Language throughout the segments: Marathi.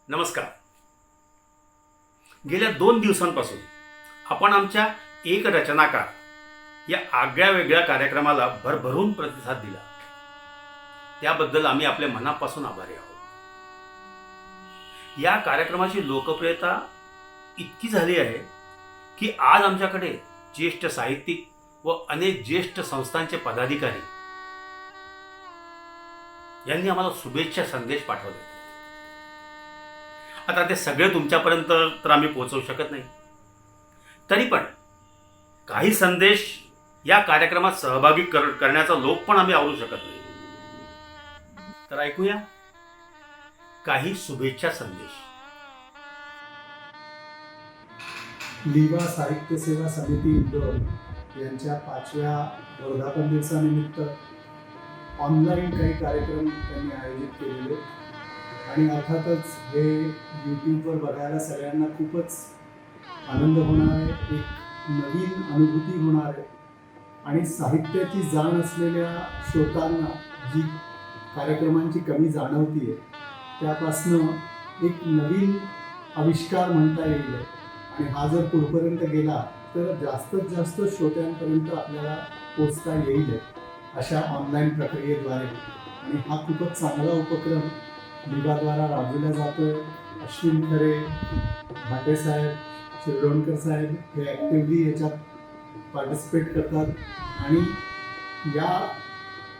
नमस्कार. गेल्या 2 दिवसांपासून आपण आमच्या एक रचनाकार या आगळ्या वेगळ्या कार्यक्रमाला भरभरून प्रतिसाद दिला. त्याबद्दल आम्ही आपल्या मनापासून आभारी आहोत. या कार्यक्रमाची लोकप्रियता इतकी झाली आहे की आज आमच्याकडे ज्येष्ठ साहित्यिक व अनेक ज्येष्ठ संस्थांचे पदाधिकारी यांनी आम्हाला शुभेच्छा संदेश पाठवले. आता ते सगळे तुमच्यापर्यंत तर आम्ही पोहोचवू शकत नाही, तरी पण काही संदेश या कार्यक्रमात सहभागी करण्याचा लोक पण आम्ही आवरू शकत नाही. तर ऐकूया काही शुभेच्छा संदेश. लिवा साहित्य सेवा समिती इंदोर यांच्या 5व्या वर्धापन दिवसानिमित्त ऑनलाईन काही कार्यक्रम त्यांनी आयोजित केलेले आणि अर्थातच हे यूट्यूबवर बघायला सगळ्यांना खूपच आनंद होणार आहे, एक नवीन अनुभूती होणार आहे आणि साहित्याची जाण असलेल्या श्रोतांना जी कार्यक्रमांची कमी जाणवती आहे त्यापासनं एक नवीन आविष्कार म्हणता येईल आणि हा जर पुढपर्यंत गेला तर जास्तीत जास्त श्रोत्यांपर्यंत आपल्याला पोचता येईल अशा ऑनलाईन प्रक्रियेद्वारे. आणि हा खूपच चांगला उपक्रम लिवाद्वारा राबविला जातो. अश्विन खरे, भाटे साहेब, शिरडोणकर साहेब हे ॲक्टिव्हली याच्यात पार्टिसिपेट करतात आणि या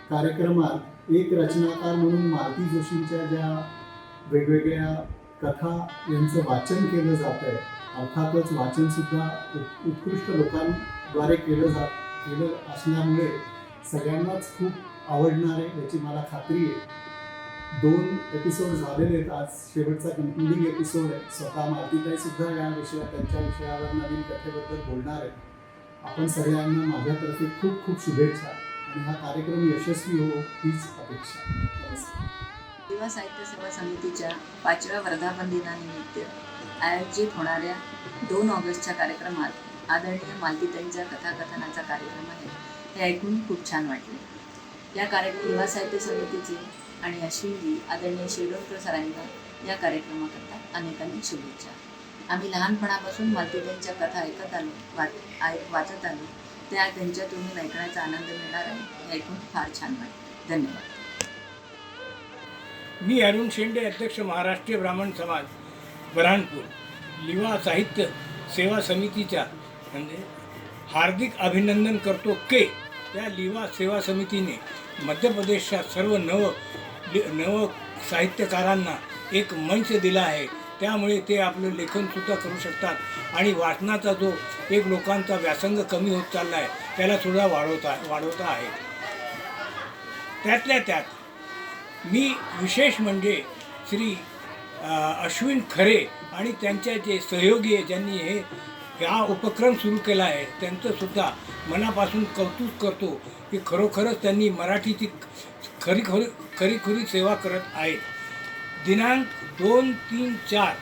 कार्यक्रमात एक रचनाकार म्हणून मालती जोशींच्या ज्या वेगवेगळ्या कथा यांचं वाचन केलं जात आहे. अर्थातच वाचनसुद्धा उत्कृष्ट लोकांद्वारे केलं असल्यामुळे सगळ्यांनाच खूप आवडणार आहे याची मला खात्री आहे. 2 एपिसोड झालेले आहेत, आज शेवटचा कन्क्लुडिंग एपिसोड आहे. स्वतः मालतीताई सुद्धा या त्यांच्या विषयावर नवीन कथेबद्दल बोलणार आहेत. आपण सगळ्यांना माझ्यातर्फे खूप खूप शुभेच्छा आणि हा कार्यक्रम यशस्वी हो हीच अपेक्षा. नमस्कार. लिवा साहित्य सेवा समितीच्या 5व्या वर्धापन दिनानिमित्त आयोजित होणाऱ्या 2 ऑगस्टच्या कार्यक्रमात आदरणीय मालतीताईंच्या कथाकथनाचा कार्यक्रम आहे. हे ऐकून खूप छान वाटले. या लिवा साहित्य समितीचे आणि अश्विनजी आदरणीय शिरडोणकर सरांना या कार्यक्रमाकरता अनेक शुभेच्छा. आम्ही लहानपणापासून मालतीताईंच्या कथा ऐकत आलो, वाचत आलो. त्या त्यांच्यातून ऐकण्याचा आनंद मिळणार आहे. हे ऐकून फार छान वाटले. धन्यवाद. मी अरुण शेंडे, अध्यक्ष महाराष्ट्रीय ब्राह्मण समाज बऱ्हाणपूर, लिवा साहित्य सेवा समितीच्या म्हणजे हार्दिक अभिनंदन करतो की त्या लिवा सेवा समितीने मध्य प्रदेशच्या सर्व नव साहित्यकारांना एक मंच दिला आहे. त्यामुळे ते आपलं लेखनसुद्धा करू शकतात आणि वाचनाचा जो एक लोकांचा व्यासंग कमी होत चालला आहे त्यालासुद्धा वाढवता आहे. त्यातल्या त्यात मी विशेष म्हणजे श्री अश्विन खरे आणि त्यांच्या जे सहयोगी आहे ज्यांनी हा उपक्रम सुरू केला आहे त्यांचंसुद्धा मनापासून कौतुक करतो की खरोखरच त्यांनी मराठीची खरीखुरी सेवा करत आहेत. दिनांक 2, 3, 4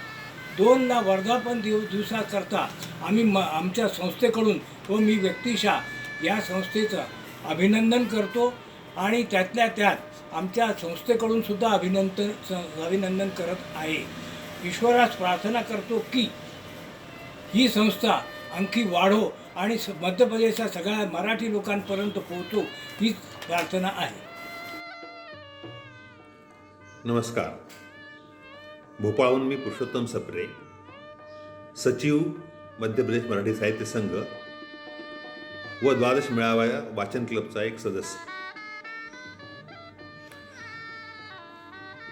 2ला वर्धापन दिवसाकरता आम्ही आमच्या संस्थेकडून व मी व्यक्तिशः या संस्थेचं अभिनंदन करतो आणि त्यातल्या त्यात आमच्या संस्थेकडून सुद्धा अभिनंदन करत आहे. ईश्वरास प्रार्थना करतो की ही संस्था आणखी वाढो आणि मध्य प्रदेशच्या सगळ्या मराठी लोकांपर्यंत पोहोचो हीच प्रार्थना आहे. नमस्कार. भोपाळहून मी पुरुषोत्तम सप्रे, सचिव मध्य प्रदेश मराठी साहित्य संघ व 12 मेळावा वाचन क्लबचा एक सदस्य.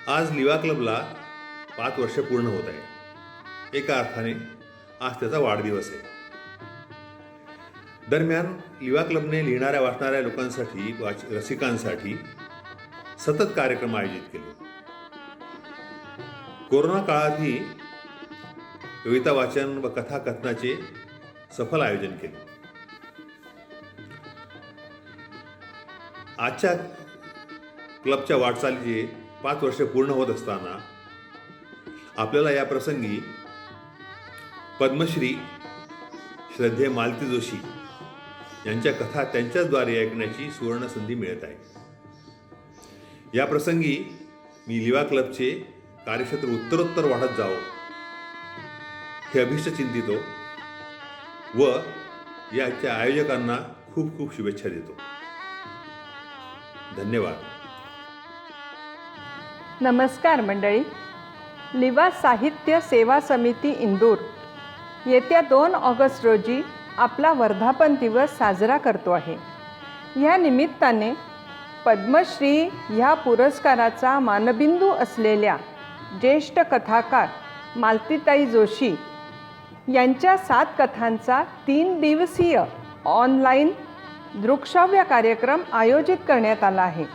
आज लिवा क्लबला 5 वर्ष पूर्ण होत आहे. एका अर्थाने आज त्याचा वाढदिवस आहे. दरम्यान लिवा क्लबने लिहिणाऱ्या वाचणाऱ्या लोकांसाठी रसिकांसाठी सतत कार्यक्रम आयोजित केले. कोरोना काळातही कविता वाचन व कथाकथनाचे सफल आयोजन केले. आजच्या क्लबच्या वाटचालीचे 5 वर्ष पूर्ण होत असताना आपल्याला या प्रसंगी पद्मश्री श्रद्धेय मालती जोशी यांच्या कथा त्यांच्याचद्वारे ऐकण्याची सुवर्ण संधी मिळत आहे. या प्रसंगी मी लिवा क्लबचे कार्यक्षेत्र उत्तरोत्तर वाढत जावं हे अभिष्ट चिंतितो व याच्या आयोजकांना खूप खूप शुभेच्छा देतो. धन्यवाद. नमस्कार मंडळी. लिवा साहित्य सेवा समिती इंदूर येत्या 2 ऑगस्ट रोजी आपला वर्धापन दिवस साजरा करतो आहे. या निमित्ताने पद्मश्री ह्या पुरस्काराचा मानबिंदू असलेल्या ज्येष्ठ कथाकार मालतीताई जोशी यांच्या 7 कथांचा 3 दिवसीय ऑनलाईन दृकश्राव्य कार्यक्रम आयोजित करण्यात आला आहे.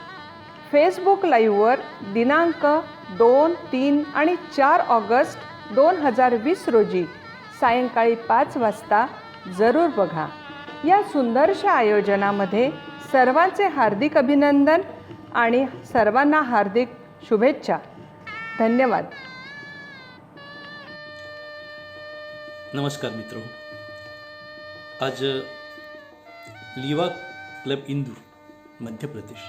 फेसबुक लाईव्हवर दिनांक 2, 3 आणि 4 ऑगस्ट 2020 रोजी सायंकाळी 5 वाजता जरूर बघा. या सुंदरशा आयोजनामध्ये सर्वांचे हार्दिक अभिनंदन आणि सर्वांना हार्दिक शुभेच्छा. धन्यवाद. नमस्कार मित्रो. आज लिवा क्लब इंदूर मध्य प्रदेश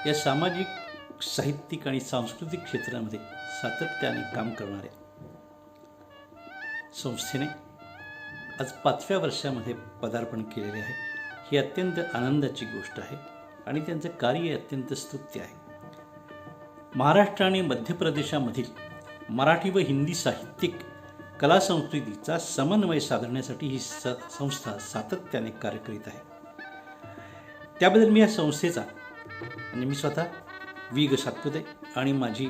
या सामाजिक साहित्यिक आणि सांस्कृतिक क्षेत्रामध्ये सातत्याने काम करणाऱ्या संस्थेने आज 5व्या वर्षामध्ये पदार्पण केलेले आहे. ही अत्यंत आनंदाची गोष्ट आहे आणि त्यांचं कार्य अत्यंत स्तुत्य आहे. महाराष्ट्र आणि मध्य प्रदेशामधील मराठी व हिंदी साहित्यिक कला संस्कृतीचा समन्वय साधण्यासाठी ही संस्था सातत्याने कार्य करीत आहे. त्याबद्दल मी या संस्थेचा आणि मी स्वतः वी ग सातपुते आणि माझी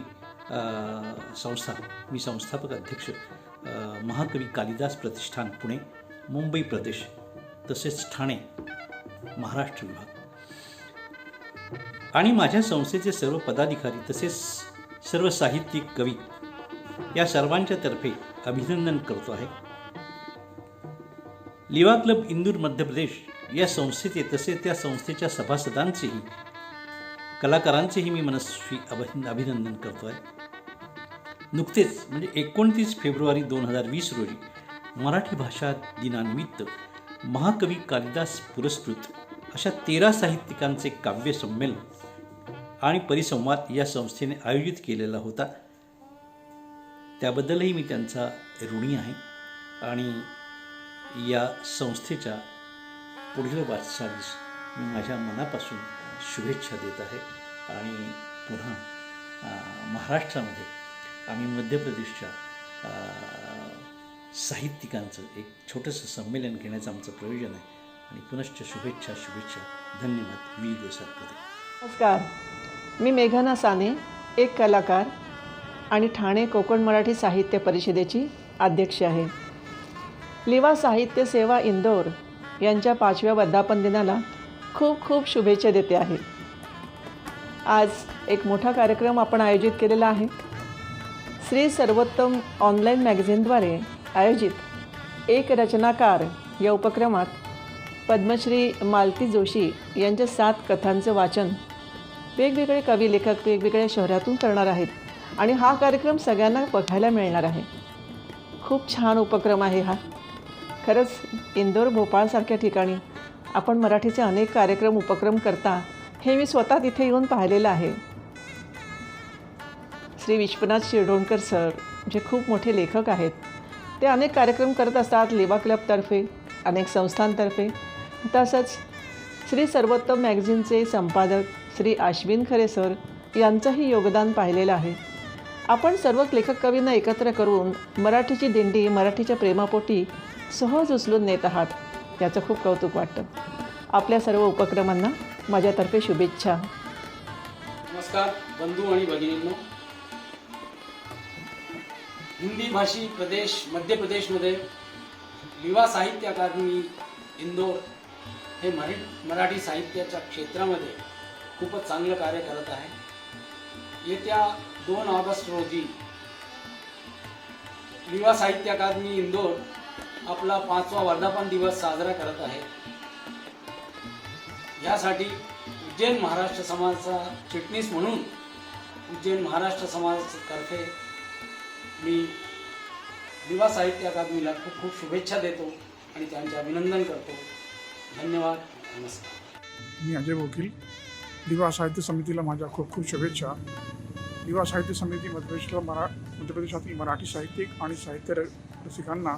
संस्था मी संस्थापक अध्यक्ष महाकवी कालिदास प्रतिष्ठान पुणे मुंबई प्रदेश तसेच ठाणे महाराष्ट्र विभाग आणि माझ्या संस्थेचे सर्व पदाधिकारी तसेच सर्व साहित्यिक कवी या सर्वांच्या तर्फे अभिनंदन करतो आहे. लिवा क्लब इंदूर मध्य प्रदेश या संस्थेचे तसेच त्या संस्थेच्या सभासदांचेही कलाकारांचेही मी मनस्वी अभिनंदन करतो आहे. नुकतेच म्हणजे 29 फेब्रुवारी 2020 रोजी मराठी भाषा दिनानिमित्त महाकवी कालिदास पुरस्कृत अशा 13 साहित्यिकांचे काव्य संमेलन आणि परिसंवाद या संस्थेने आयोजित केलेला होता. त्याबद्दलही मी त्यांचा ऋणी आहे आणि या संस्थेच्या पुढील वाटचालीस मी माझ्या मनापासून शुभेच्छा देत आहे. आणि पुन्हा महाराष्ट्रामध्ये आम्ही मध्य प्रदेशच्या साहित्यिकांचं एक छोटंसं संमेलन घेण्याचं आमचं प्रयोजन आहे. आणि पुनश्च शुभेच्छा. धन्यवाद. वी ग सातपुते. नमस्कार. मी मेघना साने, एक कलाकार आणि ठाणे कोकण मराठी साहित्य परिषदेची अध्यक्ष आहे. लिवा साहित्य सेवा इंदोर यांच्या 5व्या वर्धापन दिनाला खूप खूप शुभेच्छा देते आहे. आज एक मोठा कार्यक्रम आपण आयोजित केलेला आहे. श्री सर्वोत्तम ऑनलाईन मॅगझिनद्वारे आयोजित एक रचनाकार या उपक्रमात पद्मश्री मालती जोशी यांच्या 7 कथांचं वाचन वेगवेगळे कवी लेखक वेगवेगळ्या शहरातून करणार आहेत आणि हा कार्यक्रम सगळ्यांना बघायला मिळणार आहे. खूप छान उपक्रम आहे हा. खरंच इंदोर भोपाळसारख्या ठिकाणी आपण मराठीचे अनेक कार्यक्रम उपक्रम करता हे मी स्वतः तिथे येऊन पाहिलेलं आहे. श्री विश्वनाथ शिरढोणकर सर जे खूप मोठे लेखक आहेत ते अनेक कार्यक्रम करत असतात लिवा क्लबतर्फे अनेक संस्थांतर्फे. तसंच श्री सर्वोत्तम मॅगझिनचे संपादक श्री अश्विन खरे सर यांचंही योगदान पाहिलेलं आहे. आपण सर्व लेखक कवींना एकत्र करून मराठीची दिंडी मराठीच्या प्रेमापोटी सहज उचलून नेत आहात. याचं खूप कौतुक वाटतं. आपल्या सर्व उपक्रमांना माझ्यातर्फे शुभेच्छा. नमस्कार बंधू आणि भगिनींनो. हिंदी भाषी प्रदेश मध्य प्रदेशमध्ये लिवा साहित्य अकादमी इंदोर हे मराठी साहित्याच्या क्षेत्रामध्ये खूपच चांगलं कार्य करत आहे. येत्या 2 ऑगस्ट रोजी लिवा साहित्य अकादमी इंदोर आपला 5वा वर्धापन दिवस साजरा करत आहे. यासाठी उज्जैन महाराष्ट्र समाजाचा चिटणीस म्हणून उज्जैन महाराष्ट्र समाजातर्फे मी लिवा साहित्य अकादमीला खूप खूप शुभेच्छा देतो आणि त्यांचे अभिनंदन करतो. धन्यवाद. नमस्कार. मी अजय वकील. लिवा साहित्य समितीला माझ्या खूप खूप शुभेच्छा. युवा साहित्य समिती मध्य प्रदेशातील मराठी साहित्यिक आणि साहित्य रसिकांना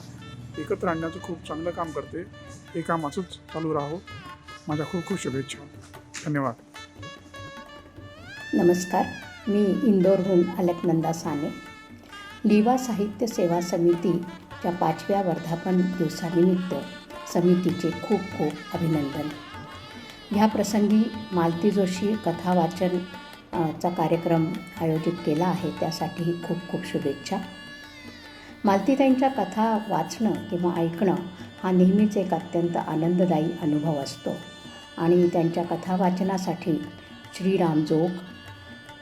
एकत्र आणण्याचं खूप चांगलं काम करते. हे काम असंच चालू राहो. माझ्या खूप खूप शुभेच्छा. धन्यवाद. नमस्कार, मी इंदोरहून अलकनंदा साने. लिवा साहित्य सेवा समितीच्या 5व्या वर्धापन दिवसानिमित्त समितीचे खूप खूप अभिनंदन. ह्या प्रसंगी मालती जोशी कथा वाचन चा कार्यक्रम आयोजित केला आहे, त्यासाठी खूप खूप शुभेच्छा. मालतीताईंच्या कथा वाचणं किंवा ऐकणं हा नेहमीच एक अत्यंत आनंददायी अनुभव असतो आणि त्यांच्या कथा वाचनासाठी श्रीराम जोग,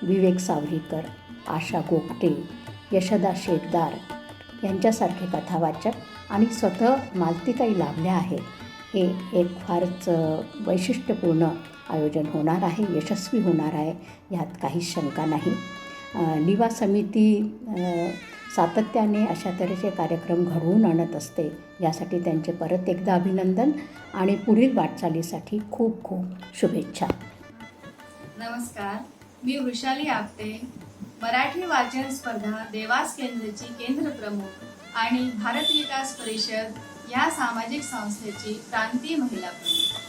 विवेक सावरीकर, आशा गोगटे, यशदा शेखदार यांच्यासारखे कथावाचक आणि स्वतः मालतीताई लाभल्या आहेत. हे एक फारच वैशिष्ट्यपूर्ण आयोजन होणार आहे, यशस्वी होणार आहे, ह्यात काहीच शंका नाही. लिवा समिती सातत्याने अशा तऱ्हेचे कार्यक्रम घडवून आणत असते, यासाठी त्यांचे परत एकदा अभिनंदन आणि पुढील वाटचालीसाठी खूप खूप शुभेच्छा. नमस्कार, मी वृषाली आपटे, मराठी वाचन स्पर्धा देवास केंद्राची केंद्र प्रमुख आणि भारत विकास परिषद या सामाजिक संस्थेची प्रांतीय महिला प्रमुख.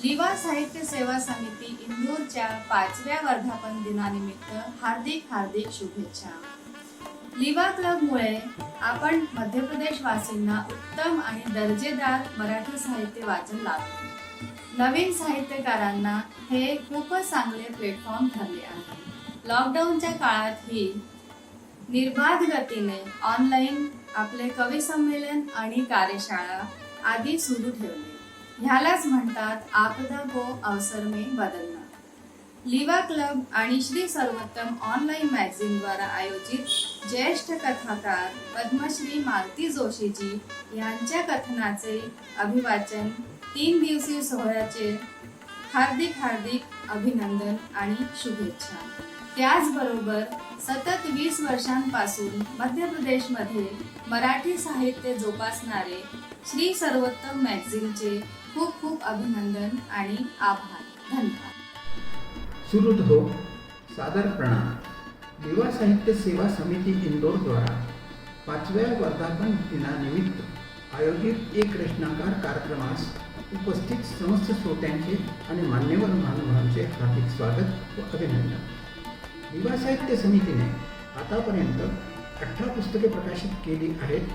लिवा साहित्य सेवा समिती इंदोरच्या 5व्या वर्धापन दिनानिमित्त हार्दिक हार्दिक शुभेच्छा. लिवा क्लबमुळे आपण मध्य प्रदेशवासींना उत्तम आणि दर्जेदार मराठी साहित्य वाचन लाभते. नवीन साहित्यकारांना हे खूपच चांगले प्लॅटफॉर्म ठरले आहे. लॉकडाऊनच्या काळातही निर्बाध गतीने ऑनलाईन आपले कवी संमेलन आणि कार्यशाळा आदी सुरू ठेवले. ह्यालाच म्हणतात आपदा को अवसर में बदलना. लिवा क्लब आणि श्री सर्वोत्तम ऑनलाईन मॅगझिनद्वारा आयोजित ज्येष्ठ कथाकार पद्मश्री मालती जोशीजी यांच्या कथनाचे अभिवाचन 3 दिवसीय सोहळ्याचे हार्दिक हार्दिक अभिनंदन आणि शुभेच्छा. त्याचबरोबर सतत 20 वर्षांपासून मध्य प्रदेशमध्ये मराठी साहित्य जोपासणारे श्री सर्वोत्तम मॅगझिनचे खूप खूप अभिनंदन आणि आभार. धन्यवाद. सुहृद हो, सादर प्रणाम. लिवा साहित्य सेवा समिती इंदोर द्वारा 5व्या वर्धापन दिनानिमित्त आयोजित एक रचनाकार कार्यक्रमास उपस्थित समस्त श्रोत्यांचे आणि मान्यवर महानुभावांचे हार्दिक स्वागत व अभिनंदन. लिवा साहित्य समितीने आतापर्यंत 18 पुस्तके प्रकाशित केली आहेत.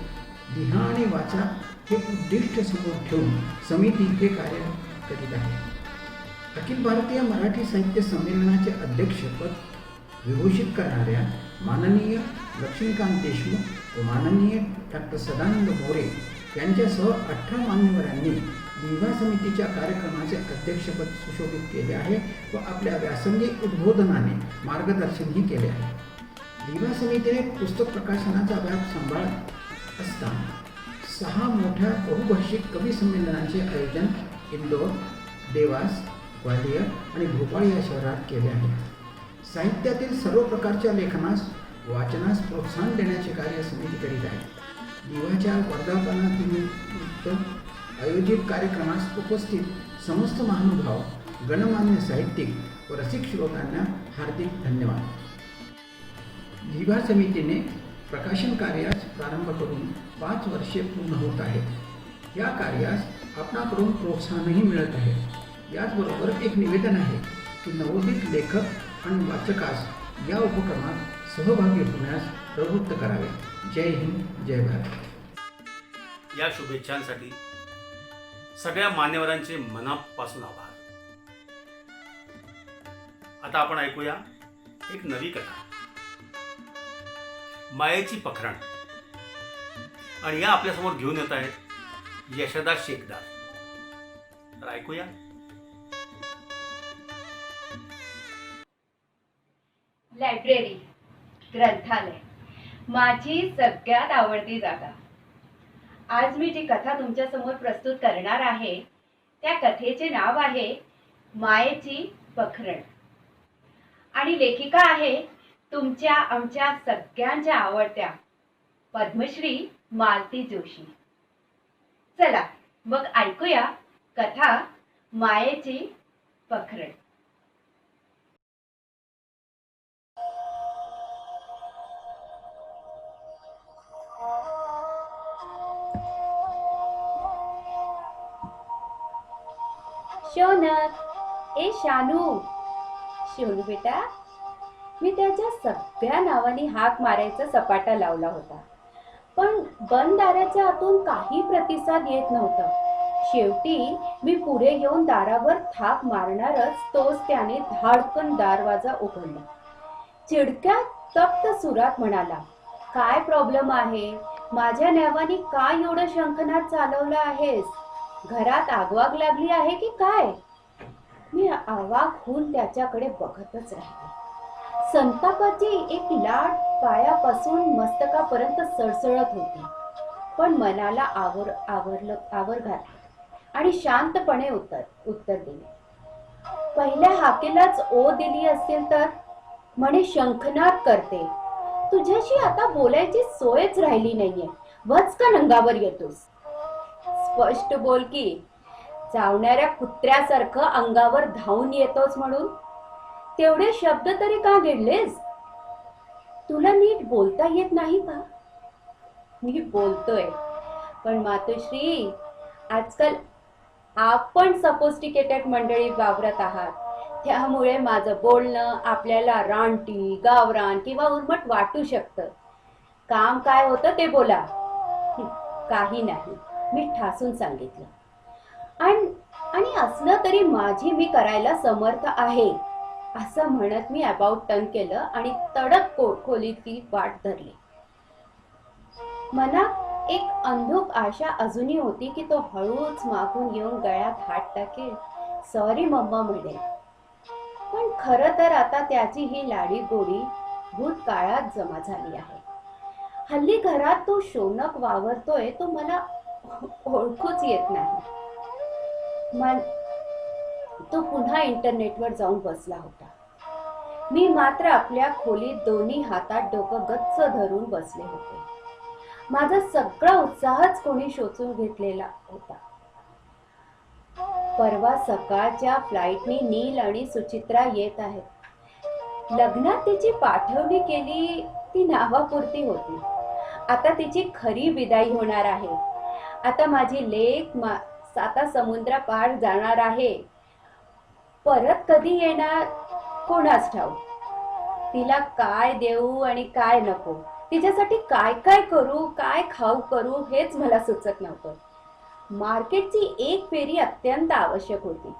लिहा आणि वाचा हे उद्दिष्ट समोर ठेवून समिती हे कार्य करीत आहे. अखिल भारतीय मराठी साहित्य संमेलनाचे अध्यक्षपद विभूषित करणाऱ्या माननीय लक्ष्मीकांत देशमुख व माननीय डॉक्टर सदानंद मोरे यांच्यासह 18 मान्यवरांनी लिवा समितीच्या कार्यक्रमाचे अध्यक्षपद सुशोभित केले आहे व आपल्या व्यासंगिक उद्बोधनाने मार्गदर्शनही केले आहे. लिवा समितीने पुस्तक प्रकाशनाचा व्याप सांभाळत असताना 6 मोठ्या बहुभाषिक कवी संमेलनांचे आयोजन इंदोर, देवास, ग्वालियर आणि भोपाळ या शहरात केले आहे. साहित्यातील सर्व प्रकारच्या लेखनास वाचनास प्रोत्साहन देण्याचे कार्य समिती करीत आहे. लिवाच्या वर्धापनानिमित्त आयोजित कार्यक्रमास उपस्थित समस्त महानुभाव, गणमान्य साहित्यिक व रसिक श्रोतांना हार्दिक धन्यवाद. लिवा समितीने प्रकाशन कार्यास प्रारंभ करून 5 वर्षे पूर्ण होत आहेत. या कार्यास आपणाकडून प्रोत्साहनही मिळत आहे. याचबरोबर एक निवेदन आहे की नवोदित लेखक आणि वाचकास या उपक्रमात सहभागी होण्यास प्रवृत्त करावे. जय हिंद, जय भारत. या शुभेच्छांसाठी सगळ्या मान्यवरांचे मनापासून आभार. आता आपण ऐकूया एक नवी कथा, मायेची पखरण. आणि या आपल्यासमोर घेऊन येत आहेत यशदा शेखदार. तर ऐकूया. लायब्ररी, ग्रंथालय, माझी सगळ्यात आवडती जागा. आज मी जी कथा तुमच्या समोर प्रस्तुत करणार आहे त्या कथेचे नाव आहे मायेची पखरण आणि लेखिका आहे तुमच्या आमच्या सगळ्यांच्या आवडत्या पद्मश्री मालती जोशी. चला मग ऐकूया कथा मायेची पखरण. शौनक, ए शानू. शोनू बेटा, मी त्याच्या सगळ्या नावाने हाक मारायचा सपाटा लावला होता, पण बंद दाराच्या आतून काही प्रतिसाद येत नव्हता. शेवटी मी पुढे येऊन दारावर थाप मारणारच तोच त्याने धाडकन दरवाजा उघडला. चिडक्या तप्त सुरात म्हणाला, काय प्रॉब्लेम आहे? माझ्या नावाने काय एवढं शंखनाद चालवलं आहेस? घरात आगवाग लागली आहे की काय? मी आवाक होऊन त्याच्याकडे बघतच राहिले. संतापाची एक लाट पायापासून मस्तकापर्यंत सळसळत होती, पण मनाला आवर घातली आणि शांतपणे उत्तर दिले. पहिल्या हाकेलाच ओ दिली असेल तर म्हणे शंखनाद करते. तुझ्याशी आता बोलायची सोयच राहिली नाहीये. वचकन अंगावर येतोस. स्पष्ट बोल की, चावणाऱ्या कुत्र्यासारखं अंगावर धावून येतोस म्हणून. तेवढे शब्द तरी का गिळलेस? तुला नीट बोलता येत नाही का? मी बोलतोय, पण मातोश्री, आजकाल आपण सफोस्टिकेटेड मंडळी वावरत आहात, त्यामुळे माझं बोलणं आपल्याला रानटी, गावरान किंवा उर्मट वाटू शकतं. काम काय होतं ते बोला. काही नाही, मी ठासून सांगितलं. आणि असलं तरी माझी मी करायला समर्थ आहे असं म्हणत मी अबाउट टर्न केलं आणि तडक खोलीतली वाट धरली. मनात एक अंधुक आशा अजूनही होती की तो हळूच मागून येऊन गळ्यात हात टाकेल, सॉरी मम्मा म्हणेल. पण खरं तर आता त्याची ही लाडी गोडी भूतकाळात जमा झाली आहे. हल्ली घरात तो शौनक वावरतोय तो मला ओळखूच येत नाही. तो पुन्हा इंटरनेटवर जाऊन बसला होता. मी मात्र आपल्या खोलीत दोन्ही हातात डोकं गच्च धरून बसले होते. माझा सगळा उत्साहच कोणी शोषून घेतलेला होता. परवा सकाळच्या फ्लाईटनी नील आणि सुचित्रा येत आहेत. लग्नात तिची पाठवणी केली ती नावापुरती होती. आता तिची खरी विदाई होणार आहे. आता माझी लेक आता समुद्रापार जाणार आहे. परत कधी येणार कोणास ठाऊक. तिला काय देऊ आणि काय नको, तिच्यासाठी काय काय करू, काय खाऊ करू हेच मला सुचत नव्हतं. मार्केटची एक फेरी अत्यंत आवश्यक होती.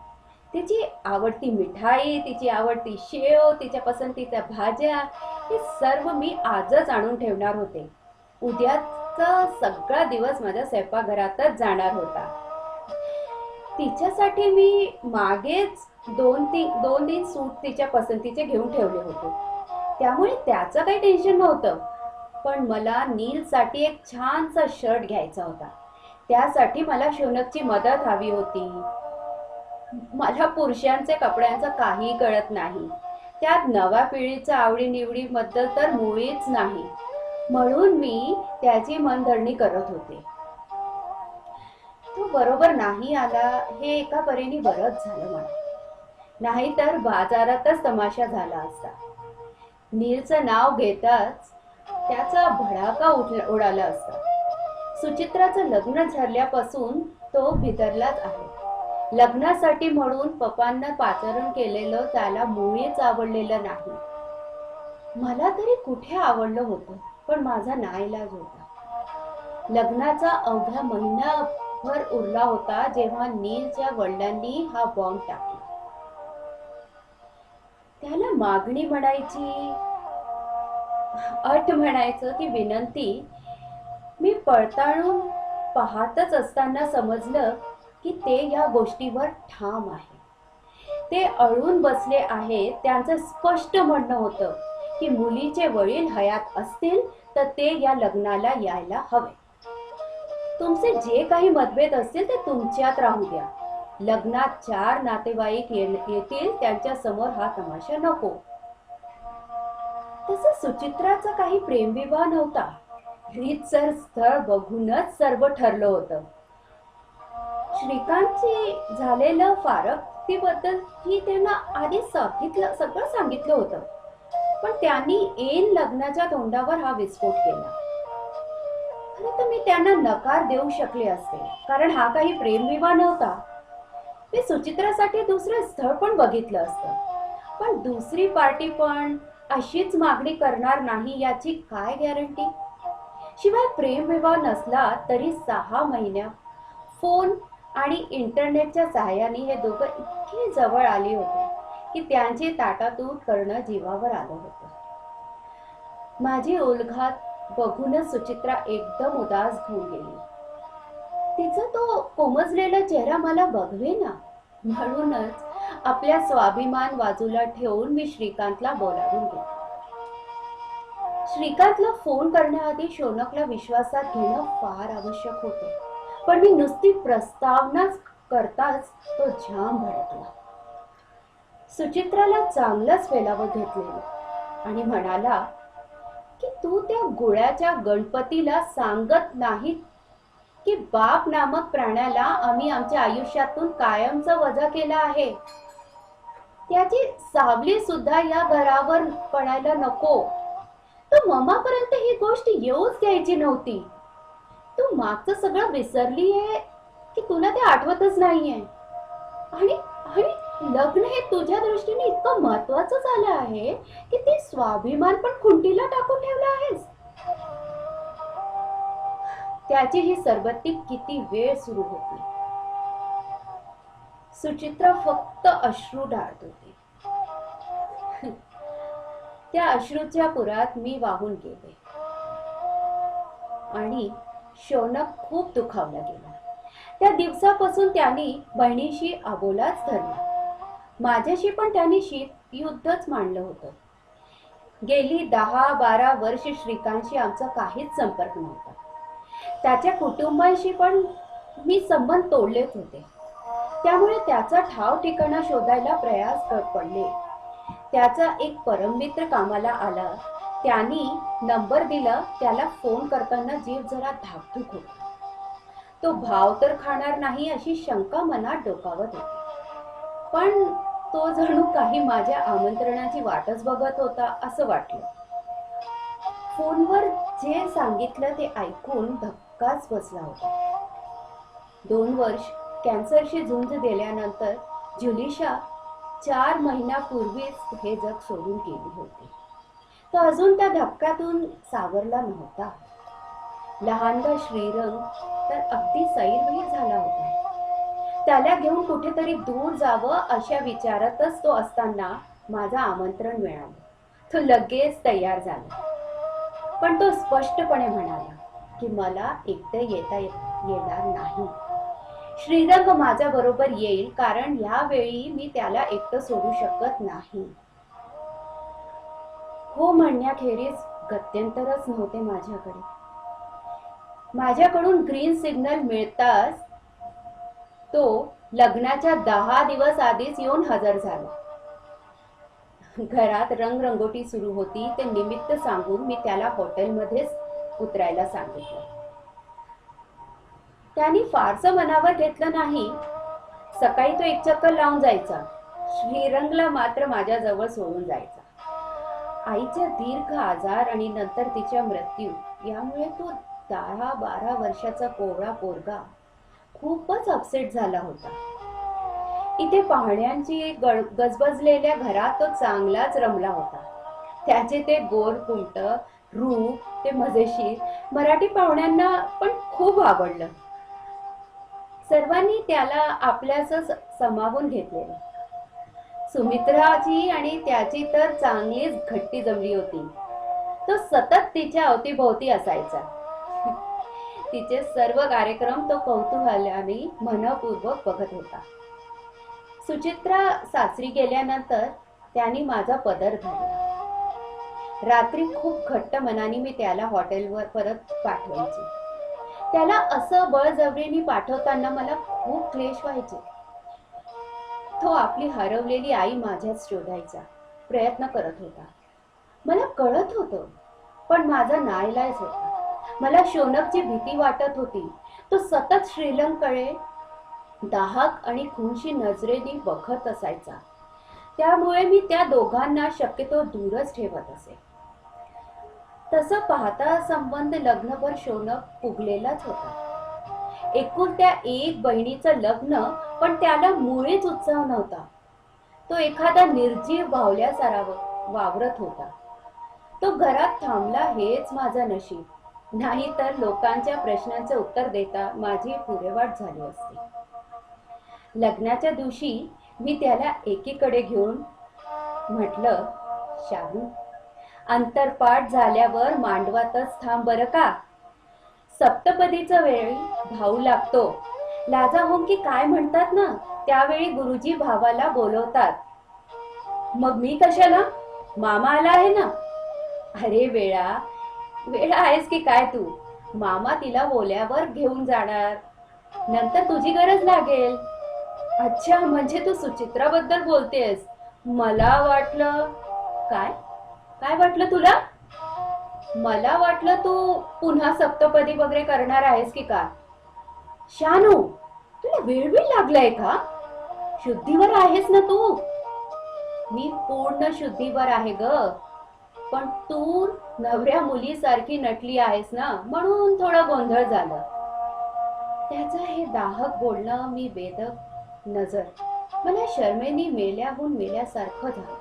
तिची आवडती मिठाई, तिची आवडती शेव, तिच्या पसंतीच्या भाज्या हे सर्व मी आजच आणून ठेवणार होते. उद्याचा सगळा दिवस माझ्या स्वयंपाकघरातच जाणार होता. तिच्यासाठी मी मागेच दोन तीन सूट तिच्या पसंतीचे घेऊन ठेवले होते, त्यामुळे त्याचं काही टेन्शन नव्हतं. पण मला नीलसाठी एक छानसा शर्ट घ्यायचा होता. त्यासाठी मला शौनकची मदत हवी होती. मला पुरुषांचे कपड्यांचं काही कळत नाही, त्यात नव्या पिढीच्या आवडीनिवडीबद्दल तर मुळीच नाही. म्हणून मी त्याची मनधरणी करत होते. तो बरोबर नाही आला हे एका परीने बरंच झालं मला, नाहीतर बाजारातच तमाशा झाला असता. नीलचं नाव घेताच त्याचा भडाका उडाला असता. सुचित्राचं लग्न ठरल्यापासून तो भितरलाच आहे. लग्नासाठी म्हणून पप्पांना पाचारण केलेलं त्याला मुळीच आवडलेलं नाही. मला तरी कुठे आवडलं होतं, पण माझा नाईलाज होता. लग्नाचा अवघा महिनाभर उरला होता जेव्हा नीलच्या वडिलांनी हा बॉम्ब टाकला. त्याला मागणी म्हणायची, अट म्हणायचं की विनंती, मी पडताळून पाहतच असताना समजलं की ते या गोष्टीवर ठाम आहे. ते अळून बसले आहेत. त्यांचं स्पष्ट म्हणणं होतं की मुलीचे वडील हयात असतील तर ते या लग्नाला यायला हवे. तुमचे जे काही मतभेद असतील ते तुमच्यात राहू द्या. लग्नात 4 नातेवाईक येतील, त्यांच्या समोर हा तमाशा नको. तसं सुचित्राचा काही प्रेमविवाह नव्हता. रीतसर स्थळ बघूनच सर्व ठरलं होतं. श्रीकांतची झालेलं फारकतीबद्दल ही त्यांना आधी सगळं सांगितलं होतं, पण त्यांनी ऐन लग्नाच्या तोंडावर हा विस्फोट केला. खरं तर मी त्यांना नकार देऊ शकले असते, कारण हा काही प्रेमविवाह नव्हता. मी सुचित्रासाठी दुसरं स्थळ पण बघितलं असतं, पण दुसरी पार्टी पण अशीच मागणी करणार नाही याची काय गॅरंटी? शिवाय प्रेमविवाह नसला तरी 6 महिन्यात फोन आणि इंटरनेटच्या सहाय्याने हे दोघं इतके जवळ आले होते की त्यांची ताटातूट करणं जीवावर आलं होतं. माझी उलघात बघूनच सुचित्रा एकदम उदास होऊन गेली. तिचा तो कोमजलेला चेहरा मला बघवेना. म्हणूनच आपल्या स्वाभिमान बाजूला ठेवून मी श्रीकांतला बोलावून घेतलं. श्रीकांतला फोन करण्याआधी शौनकला विश्वासात घेणं फार आवश्यक होतं, पण मी नुसती प्रस्तावनाच करताच तो जाम भडकला. सुचित्राला चांगलंच फेलावत घेतलेलं आणि म्हणाला की तू त्या गुळ्याच्या गणपतीला सांगत नाही की बाप नामक प्राण्याला आम्ही आमच्या आयुष्यातून कायमचं वजा केलं आहे. त्याची सावली सुद्धा या घरावर पडायला नको. तू ममापर्यंत ही गोष्ट येऊच द्यायची नव्हती. तू मागचं सगळं विसरली आहे की तुला ते आठवतच नाहीये. आणि लग्न हे तुझ्या दृष्टीने इतकं महत्वाचं झालं आहे की ते स्वाभिमान पण खुंटीला टाकून ठेवलं आहेस. त्याची ही सरबत्ती किती वेळ सुरू होती. सुचित्रा फक्त अश्रू ढाळत होती. त्या अश्रूच्या पुरात मी वाहून गेले आणि शौनक खूप दुखावला गेला. त्या दिवसापासून त्यांनी बहिणीशी अबोलाच धरला. माझ्याशी पण त्यांनी शीतयुद्धच मांडलं होतं. गेली 10-12 वर्ष श्रीकांतशी आमचा काहीच संपर्क नव्हता. त्याच्या कुटुंबाशी पण मी संबंध तोडलेच होते. त्यामुळे त्याचा ठाव ठिकाणा शोधायला प्रयास पडले. त्याचा एक परममित्र कामाला आला. त्यांनी नंबर दिला. त्याला फोन करताना जीव जरा धाकधूक होता. तो भाव तर खाणार नाही अशी शंका मनात डोकावत होती. पण तो जणू काही माझ्या आमंत्रणाची वाटच बघत होता असं वाटलं. फोनवर जे सांगितलं ते ऐकून धक्काच बसला होता. 2 वर्ष कॅन्सरशी झुंज दिल्यानंतर जुलिशा 4 महिन्यापूर्वीच हे जग सोडून गेली होती. तो अजून त्या धक्क्यातून सावरला नव्हता. लहानगा श्रीरंग तर अगदी सैरभैर झाला होता. त्याला घेऊन कुठेतरी दूर जावं अशा विचारातच तो असताना माझं आमंत्रण मिळालं. तो लगेच तयार झाला. पण तो स्पष्टपणे म्हणाला की मला एकटं येणार नाही. श्रीरंग माझ्या बरोबर येईल, कारण यावेळी मी त्याला एकटं सोडू शकत नाही. हो म्हणण्याखेरीज गत्यंतरच नव्हते माझ्याकडे. माझ्याकडून ग्रीन सिग्नल मिळताच तो लग्नाच्या 10 दिवस आधीच येऊन हजर झाला. घरात रंगरंगोटी सुरू होती. ते निमित्त सांगून मी त्याला हॉटेलमध्येच उतरायला सांगितलं. त्यांनी फारसं मनावर घेतलं नाही. सकाळी तो एक चक्कर लावून जायचा. श्रीरंगला मात्र माझ्याजवळ सोडून जायचा. आईचा दीर्घ आजार आणि नंतर तिचा मृत्यू यामुळे तो 10-12 वर्षाचा कोवळा पोरगा खूपच अपसेट झाला होता. इथे पाहुण्यांची गजबजलेल्या घरात तो चांगलाच रमला होता. त्याचे ते गोर कुंट रूप, ते मजेशीर मराठी पाहुण्यांना पण खूप आवडलं. सर्वांनी त्याला आपल्याच समावून घेतलेलं. सुमित्राची आणि त्याची तर चांगलीच घट्टी जमली होती. तो सतत तिच्या अवतीभोवती असायचा. तिचे सर्व कार्यक्रम तो कौतूहलाने मनपूर्वक बघत होता. सुचित्रा सासरी गेल्यानंतर त्यांनी माझा पदर धरला. रात्री खूप घट्ट मनाने मी त्याला हॉटेलवर परत पाठवायचे. त्याला असं बळजबरीने पाठवताना मला खूप क्लेश व्हायचे. तो आपली हरवलेली आई माझ्यात शोधायचा प्रयत्न करत होता. मला कळत होतं, पण माझा नाईलाज होता. मला शौनकची भीती वाटत होती. तो सतत श्रीरंगकडे दाहक आणि खुनशी नजरेने बघत असायचा. त्यामुळे मी त्या दोघांना शक्यतो दूरच ठेवत असे. तसं पाहता संबंध लग्नभर शौनक फुगलेलाच होता. एकुलत्या एक बहिणीचं लग्न, पण त्याला मुळीच उत्साह नव्हता. तो एखादा निर्जीव बावल्यासारखा वावरत होता. तो घरात थांबला हेच माझं नशीब, नाही तर लोकांच्या प्रश्नांचे उत्तर देता माझी पुरेवाट झाली असती. लग्नाच्या दिवशी मी त्याला एकीकडे घेऊन म्हटलं, शाहू, अंतरपाठ झाल्यावर मांडवातच थांब बरं का. सप्तपदीच्या वेळी भाऊ लागतो. लाजा होम की काय म्हणतात ना, त्यावेळी गुरुजी भावाला बोलवतात. मग मी कशाला? मामा आला आहे ना. अरे वेळा आहेस की काय तू? मामा तिला बोल्यावर घेऊन जाणार, नंतर तुझी गरज लागेल. अच्छा, म्हणजे तू सुचित्राबद्दल बोलतेस. मला वाटलं काय काय वाटलं तुला? मला वाटलं तू पुन्हा सप्तपदी वगैरे करणार आहेस की काय. शानू, तुला वेळ लागलाय का? शुद्धीवर आहेस ना तू? मी पूर्ण शुद्धीवर आहे ग, पण तू नवऱ्या मुलीसारखी नटली आहेस ना, म्हणून थोडं गोंधळ झालं. त्याचं हे दाहक बोलणं मी बेदक नजर मला शर्मेने मेल्याहून मेल्यासारखं झालं.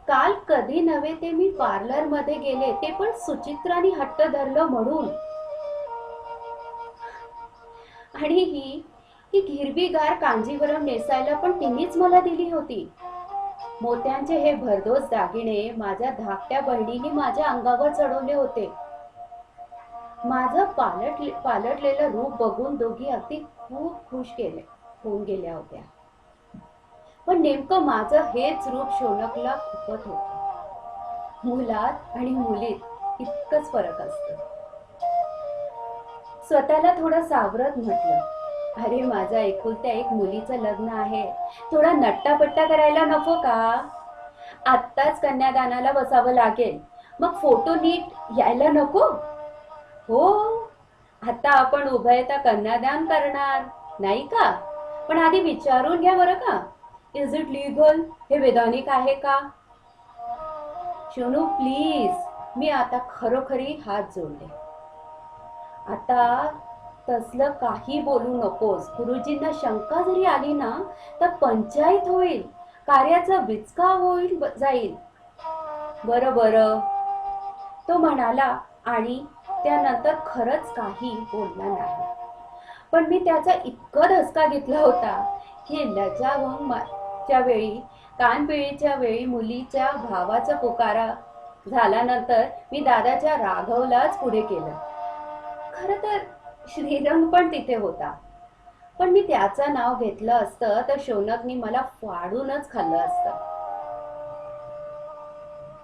काल कधी नव्हे ते मी पार्लर मध्ये गेले, ते पण सुचित्राने हट्ट धरलं म्हणून. आणि ही हिरवीगार कांजीवरम नेसायला पण तिनेच मला दिली होती. मोत्यांचे हे भरदोस दागिने माझ्या धाकट्या बहिणीने माझ्या अंगावर चढवले होते. माझं पालटलेलं रूप बघून दोघी अगदी खूप खुश होऊन गेल्या होत्या. पण नेमकं माझं हेच रूप शौनकला खुपत होतं. मुलात आणि मुलीत इतकंच फरक असतं. स्वतःला थोडं सावरत म्हटलं, अरे माझ्या एकुलत्या एक मुलीचं लग्न आहे, थोडा नट्टापट्टा करायला नको का? आत्ताच कन्यादानाला बसावं लागेल, मग फोटो नीट यायला नको? हो, आता आपण उभयता कन्यादान करणार नाही का? पण आधी विचारून घ्या बरं का, इज इट लिगल, हे वैधानिक आहे का? शोनू प्लीज, मी आता खरोखरी हात जोडले. आता तसलं काही बोलू नकोस. गुरुजींना शंका जरी आली ना तर पंचायत होईल, कार्याचा विचका होईल जाईल. बरं बरं, तो म्हणाला आणि त्यानंतर खरंच काही बोलला नाही. पण मी त्याचा इतका धसका घेतला होता की लज्जाभंगाच्या वेळी, कानपिळीच्या वेळी मुलीच्या भावाचा पुकारा झाल्यानंतर मी दादाच्या राघवलाच पुढे केलं. खरं तर श्रीरंग पण तिथे होता, पण मी त्याचं नाव घेतलं असतं तर शौनकनी मला फाडूनच खाल्लं असतं.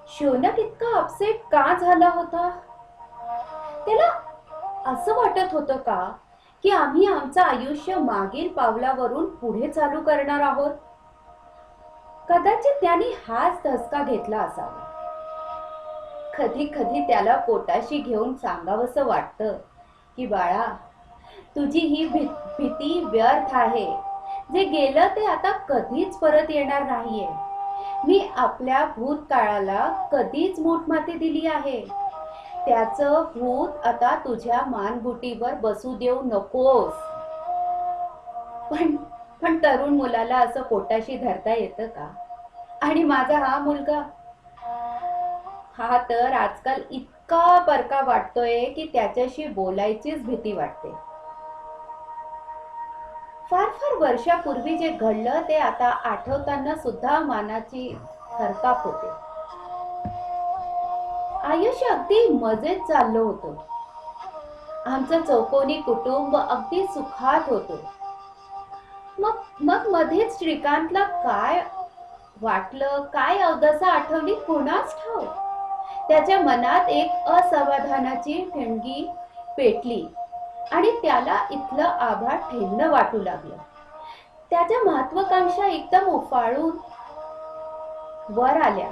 शौनक इतका अपसेट का झाला होता? त्याला असं वाटत होतं का की आम्ही आमचं आयुष्य मागील पावलावरून पुढे चालू करणार आहोत? कदाचित त्याने हाच धसका घेतला असावा. कधी कधी त्याला पोटाशी घेऊन सांगावंसं वाटतं की बाळा, तुझी ही भीती व्यर्थ आहे. जे गेलं ते आता कधीच परत येणार नाहीये. मी आपल्या भूतकाळाला कधीच मूठमाती दिली आहे. त्याचं भूत आता तुझ्या मानगुटीवर बसू देऊ नकोस. पण तरुण मुलाला असं पोटाशी धरता येतं का? आणि माझा हा मुलगा, हा तर आजकाल इतका परका वाटतोय की त्याच्याशी बोलायचीच भीती वाटते. फार फार वर्षापूर्वी जे घडलं ते आता आठवताना सुद्धा मानाची थरकाप होते. आयुष्य अगदी मजेत चाललं होतं. आमचं चौकोनी कुटुंब अगदी सुखात होतं. मग मध्येच श्रीकांतला काय वाटलं, काय अवदसा आठवली कोणास ठाऊ. त्याच्या मनात एक असमाधानाची ठिणगी पेटली आणि त्याला इथलं आभाळ ठेंगणं वाटू लागलं. त्याच्या महत्वाकांक्षा एकदम उफाळून वर आल्या.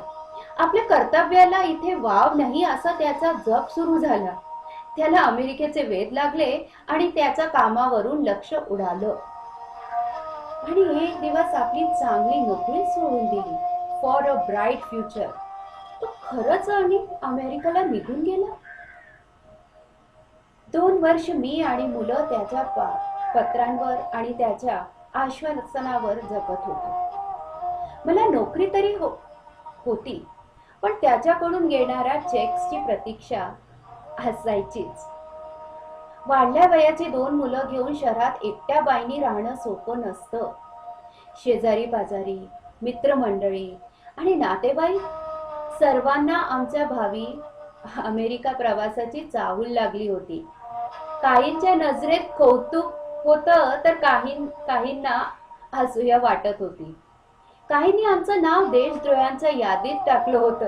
आपल्या कर्तव्याला इथे वाव नाही असा त्याचा जप सुरू झाला. त्याला अमेरिकेचे वेध लागले आणि त्याच्या कामावरून लक्ष उडालं. आणि एक दिवस आपली चांगली नोकरी सोडून दिली फॉर अ ब्राईट फ्युचर. तो खरंच आणि अमेरिकेला निघून गेला. 2 2 वर्ष मी आणि मुलं त्याच्या पत्रांवर आणि त्याच्या आश्वासनावर जगत होतो. मला नोकरी तरी होती, पण त्याच्याकडून येणाऱ्या चेक्सची प्रतीक्षा असायचीच. वाढल्या वयाची 2 मुलं घेऊन शहरात एकट्या बाईंनी राहणं सोपं नसतं. शेजारी पाजारी, मित्रमंडळी आणि नातेवाईक सर्वांना आमच्या भावी अमेरिका प्रवासाची चाहूल लागली होती. काहींच्या नजरेत कौतुक होतं तर काहींना असूया वाटत होती. काहींनी आमचं नाव देशद्रोह्यांच्या यादीत टाकलं होतं.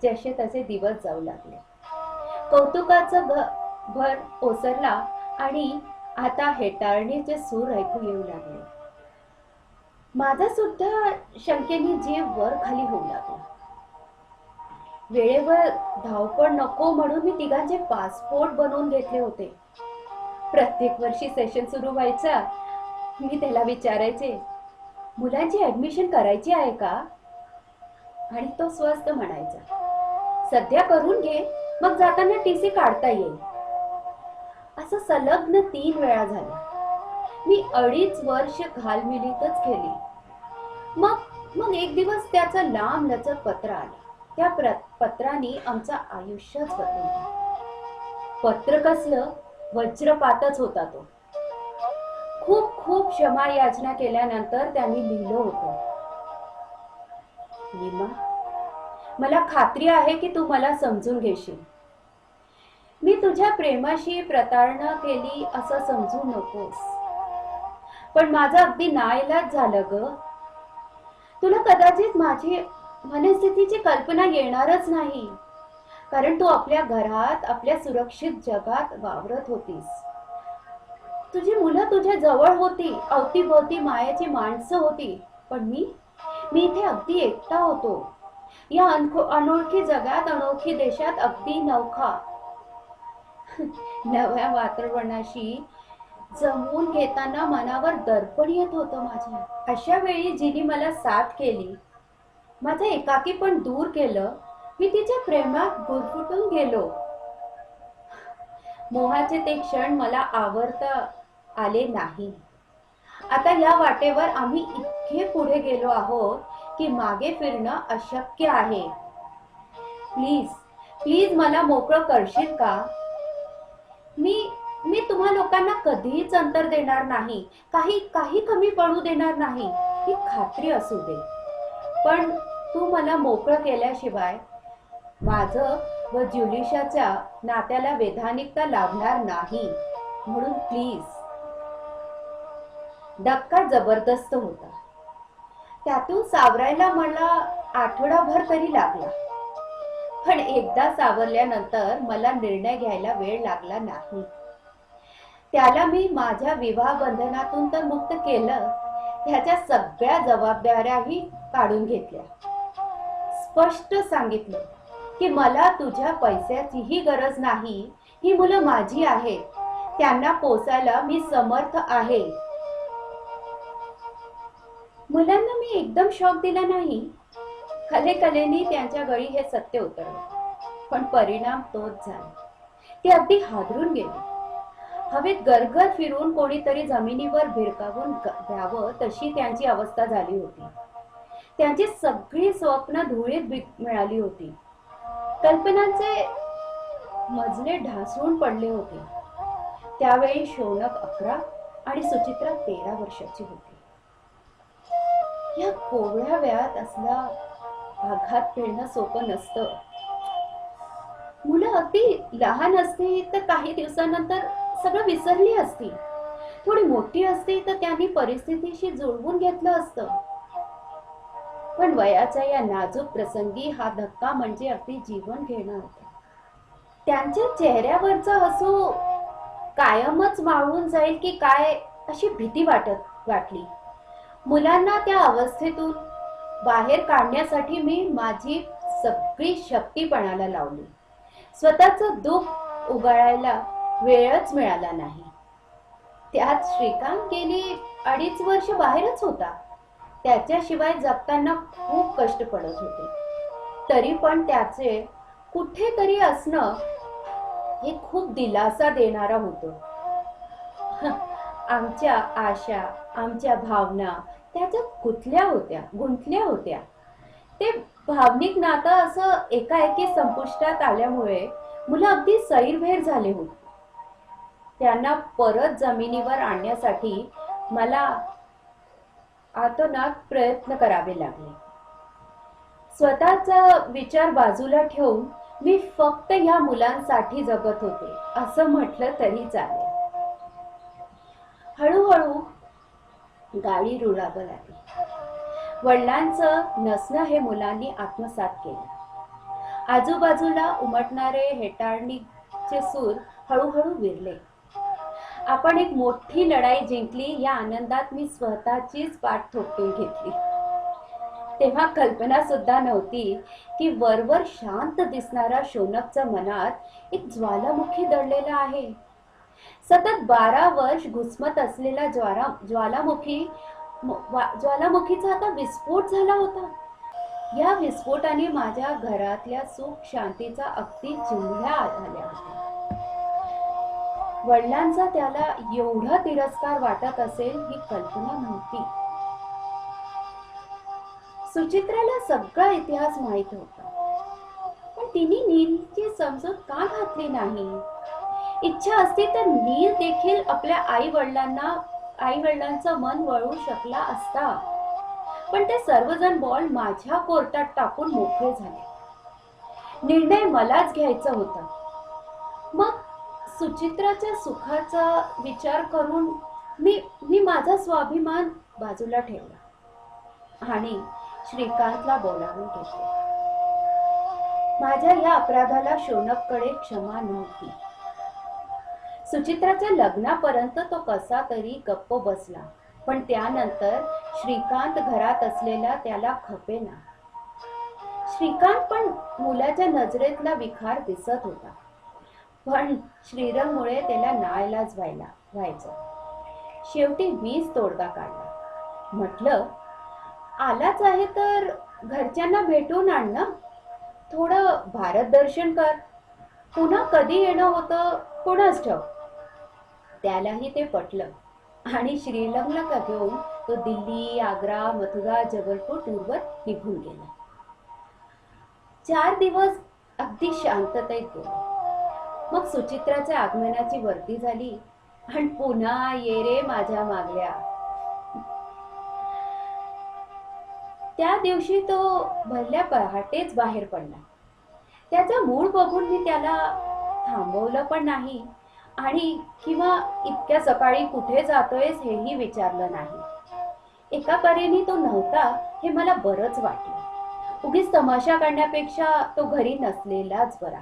जसे तसे दिवस जाऊ लागले. कौतुकाचा भर ओसरला आणि आता हेटाळणीचे सूर ऐकू येऊ लागले. माझा सुद्धा शंकेने जीव वर खाली होऊ लागला. वेळेवर धावपळ नको म्हणून मी तिघांचे पासपोर्ट बनवून घेतले होते. प्रत्येक वर्षी सेशन सुरू व्हायचा, मी त्याला विचारायचे, मुलांची ऍडमिशन करायची आहे का? आणि तो स्वस्त म्हणायचा, सध्या करून घे, मग जाताना TC काढता येईल. असं सलग्न 3 वेळा झालं. मी 2.5 वर्ष घालमिलीतच केली. मग एक दिवस त्याचं लांब लचक पत्र आलं. त्या पत्राने आमचं आयुष्यच बदललं. पत्र कसलं, वज्रपातच होता तो. खूप क्षमा याचना केल्यानंतर त्यांनी लिहिलं होतं, नीमा, मला खात्री आहे की तू मला समजून घेशील. मी तुझ्या प्रेमाशी प्रतारणा केली असं समजू नकोस, पण माझं अगदी नाईलाज झालं ग. तुला कदाचित माझी मनस्थितीची कल्पना येणारच नाही, कारण तू आपल्या घरात आपल्या सुरक्षित जगात वावरत होतीस. तुझी मुलं तुझ्या जवळ होती, अवतीभोवती मायाची माणसं होती, पण मी इथे अगदी एकटा होतो. या अनोळखी जगात, अनोळखी देशात, अगदी नवखा. नव्या वातावरणाशी जमवून घेताना मनावर दर्पण येत होतं माझ्या. अशा वेळी जिने मला साथ केली, माझं एकाकी पण दूर केलं, मी तिच्या प्रेमात गुरफटून गेलो. मोहाचे ते क्षण मला आवरता आले नाही. आता या वाटेवर आम्ही इतके पुढे गेलो आहोत की मागे फिरणं अशक्य आहे. प्लीज मला मोकळं करशील का? मी तुम्हा लोकांना कधीच अंतर देणार नाही, काही कमी पडू देणार नाही, ही खात्री असू दे. पण तू मला मोकळं केल्याशिवाय माझं व जुलिशाच्या नात्याला वैधानिकता लाभणार नाही. म्हणून प्लीज. धक्का जबरदस्त होता. त्यातून सावरायला मला आठवडाभर तरी लागला, पण एकदा सावरल्यानंतर मला निर्णय घ्यायला वेळ लागला नाही. त्याला मी माझ्या विवाह बंधनातून तर मुक्त केलं, त्याच्या सगळ्या जबाबदाऱ्याही काढून घेतल्या. स्पष्ट सांगितलं की मला तुझ्या पैशाचीही गरज नाही, ही मुलं माझी आहेत, त्यांना पोसायला मी समर्थ आहे. मुलांना मी एकदम शॉक दिला नाही. कलेकलेने त्यांच्या गळी हे सत्य उतरलं, पण परिणाम तोच झाला. ते अगदी हादरून गेले. हवेत गरगर फिरून कोणीतरी जमिनीवर भिरकावून द्यावं तशी त्यांची अवस्था झाली होती. त्यांची सगळी स्वप्न धुळीत मिळाली होती. कल्पनांचे मजले ढासळून पडले होते. त्यावेळी शौनक 11 आणि सुचित्रा 13 वर्षाची होती. या कोवळ्या वयात असला आघात पेलणं सोपं नसतं. मुलं अगदी लहान असते तर काही दिवसानंतर सगळं विसरली असती. थोडी मोठी असते तर त्यांनी परिस्थितीशी जुळवून घेतलं असतं. पण वयाच्या या नाजूक प्रसंगी हा धक्का म्हणजे अगदी जीवन घेणं होतं. त्यांच्या चेहऱ्यावरचा हसू कायमच मावळून जाईल की काय अशी भीती वाटली. मुलांना त्या अवस्थेतून बाहेर काढण्यासाठी मी माझी सगळी शक्ती पणाला लावली. स्वतःचं दुःख उगाळायला वेळच मिळाला नाही. त्यात श्रीकांत गेली 2.5 वर्ष बाहेरच होता. त्याच्याशिवाय जगताना खूप कष्ट पडत होते. तरी पण त्याचे कुठेतरी असणं हे खूप दिलासा देणारं होतं. आमच्या आशा, आमच्या भावना त्याच्यात गुंतल्या होत्या. ते भावनिक नातं असं एकाएकी संपुष्टात आल्यामुळे मुलं अगदी सैरभैर झाले होते. त्यांना परत जमिनीवर आणण्यासाठी मला आतोनात प्रयत्न करावे लागले. स्वतःचा विचार बाजूला ठेवून मी फक्त ह्या मुलांसाठी जगत होते असं म्हटलं तरी चालेल. हळूहळू गाडी रुळावर आली. वडिलांचं नसणं हे मुलांनी आत्मसात केलं. आजूबाजूला उमटणारे हेटाळणीचे सूर हळूहळू विरले. आपण एक मोठी लढाई जिंकली या आनंदात मी स्वतःचीच पाठ थोपटून घेतली. तेव्हा कल्पना सुद्धा नव्हती की वरवर शांत दिसणाऱ्या शौनकच्या मनात एक ज्वालामुखी दडलेला आहे. सतत 12 वर्ष घुसमत असलेला ज्वालामुखीचा आता विस्फोट झाला होता. या विस्फोटाने माझ्या घरातल्या सुख शांतीचा अगदी चिंध्या झाल्या होत्या. वडिलांचा त्याला एवढा तिरस्कार वाटत असेल ही कल्पना नव्हती. सुचित्राला सगळा इतिहास माहित होता, पण तिने नीलची समजूत का घातली नाही? इच्छा असती तर नील देखील आपल्या आई वडिलांचं मन वळवू शकला असता. पण ते सर्वजण बॉल माझ्या कोर्टात टाकून मोकळे झाले. निर्णय मलाच घ्यायचा होता. मग सुचित्राच्या सुखाचा विचार करून मी माझा स्वाभिमान बाजूला ठेवला आणि श्रीकांतला बोलावून घेतले. माझ्या या अपराधाला शौनककडे क्षमा नव्हती. सुचित्राच्या लग्नापर्यंत तो कसा तरी गप्प बसला, पण त्यानंतर श्रीकांत घरात असलेला त्याला खपेना. श्रीकांत पण मुलाच्या नजरेतला विखार दिसत होता, पण श्रीरंगमुळे त्याला नाईलाज व्हायचं. शेवटी मीच तोडगा काढला. म्हटलं, आलाच आहे तर घरच्यांना भेटून आण ना, थोडं भारत दर्शन कर. पुन्हा कधी येणं होतं कोणाच ठाऊक. त्यालाही ते पटलं आणि श्रीलंगला घेऊन तो दिल्ली, आग्रा, मथुरा, जबलपूर टूरवर निघून गेला. 4 दिवस अगदी शांततेत गेले. मग सुचित्राच्या आगमनाची वर्दी झाली आणि पुन्हा ये रे माझ्या मागल्या. त्या दिवशी तो भरल्या पहाटेच बाहेर पडला. त्याचा मूड बघून मी त्याला थांबवलं पण नाही आणि किंवा इतक्या सकाळी कुठे जातोयस हेही विचारलं नाही. एका परीने तो नव्हता हे मला बरंच वाटलं. उगीच तमाशा करण्यापेक्षा तो घरी नसलेलाच बरा.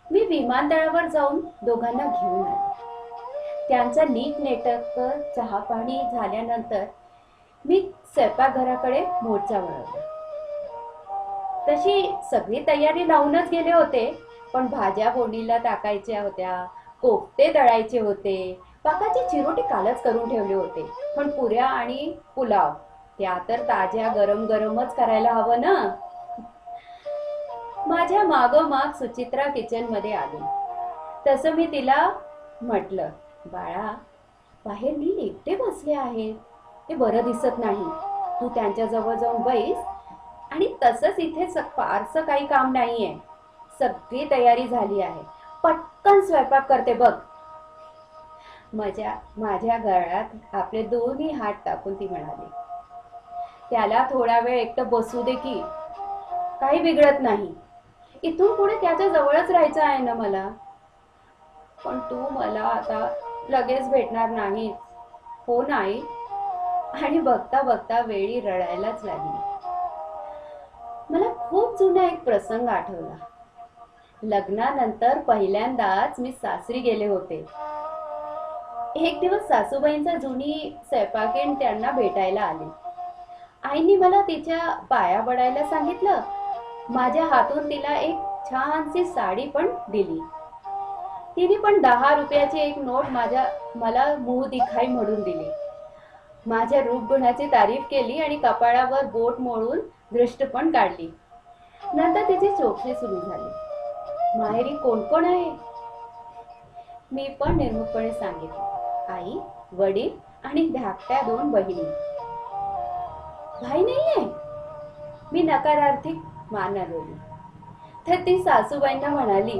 मी विमानतळावर जाऊन दोघांना घेऊन आले. त्यांचा नीटनेटक चहा पाणी झाल्यानंतर मी स्वयंपाकघराकडे मोर्चा वळवला. तशी सगळी तयारी लावूनच गेले होते, पण भाज्या फोडणीला टाकायच्या होत्या, कोफ्ते तळायचे होते, पाकाचे चिरोटे कालच करून ठेवले होते, पण पुऱ्या आणि पुलाव त्या तर ताज्या गरम गरमच करायला हवं ना. माझ्या मागोमाग सुचित्रा किचन मध्ये आली. तसं मी तिला म्हटलं, बाळा, बाहेर नील एकटे बसले आहेत, ते बरं दिसत नाही. तू त्यांच्या जवळ जाऊन बैस. आणि तसंच इथे फारसं काही काम नाहीये. सगळी तयारी झाली आहे. पटकन स्वयंपाक करते बघ. माझ्या गळ्यात आपले दोन्ही हात टाकून ती म्हणाली, त्याला थोडा वेळ एकटं बसू दे की, काही बिघडत नाही. इथून पुढे त्याच्या जवळच राहायचं आहे ना मला. पण तू मला आता लगेच भेटणार नाही, हो नाही? आणि बघता बघता वेळी रडायलाच लागली. मला खूप जुना एक प्रसंग आठवला. लग्नानंतर पहिल्यांदाच मी सासरी गेले होते. एक दिवस सासूबाईंचा जुनी स्वयंपाकीण त्यांना भेटायला आली. आईने मला तिच्या पाया पडायला सांगितलं. माझ्या हातून तिला एक छानशी साडी पण दिली. तिने पण 10 रुपयाची एक नोट मला मुंह दिखाई म्हणून दिली. माझ्या रूपगुणाची तारीफ केली आणि कपाळावर बोट मोडून दृष्ट पण काढली. नंतर तिची चोखी सुरू झाली. माहेरी कोण कोण आहे? मी पण निर्मुखपणे सांगितलं, आई, वडील आणि धाकट्या 2 बहिणी. भाई नाहीये? मी नकारार्थी मान हलवली. तर ती सासूबाईंना म्हणाली,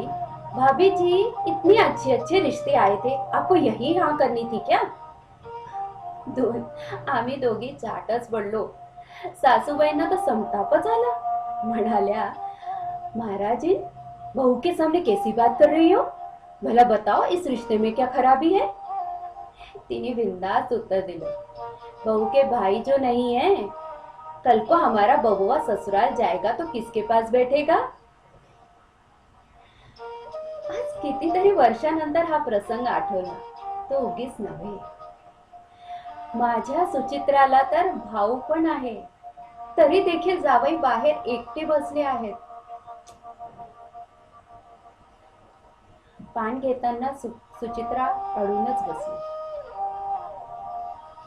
भाभी जी, इतनी अच्छे अच्छे रिश्ते आए थे, आपको यही हाँ करनी थी क्या? आम्ही दोघी चाटच पडलो. सासूबाईंना तर संतापच आला. म्हणाल्या, महाराज जी, बहू के सामने कैसी बात कर रही हो? भला बताओ, इस रिश्ते में क्या खराबी है? तिने बिंदास उत्तर दिलं, बहू के भाई जो नहीं है, कल को हमारा बहुआ ससुराल जाएगा तो किसके पास बैठेगा? आज कितीतरी वर्षानंतर हा प्रसंग आठवला. तो उगीच नव्हे. माझ्या सुचित्राला तर भाऊ पण आहे, तरी देखील जावई बाहेर एकटे बसले आहेत. पान घेताना सुचित्रा अडूनच बसली.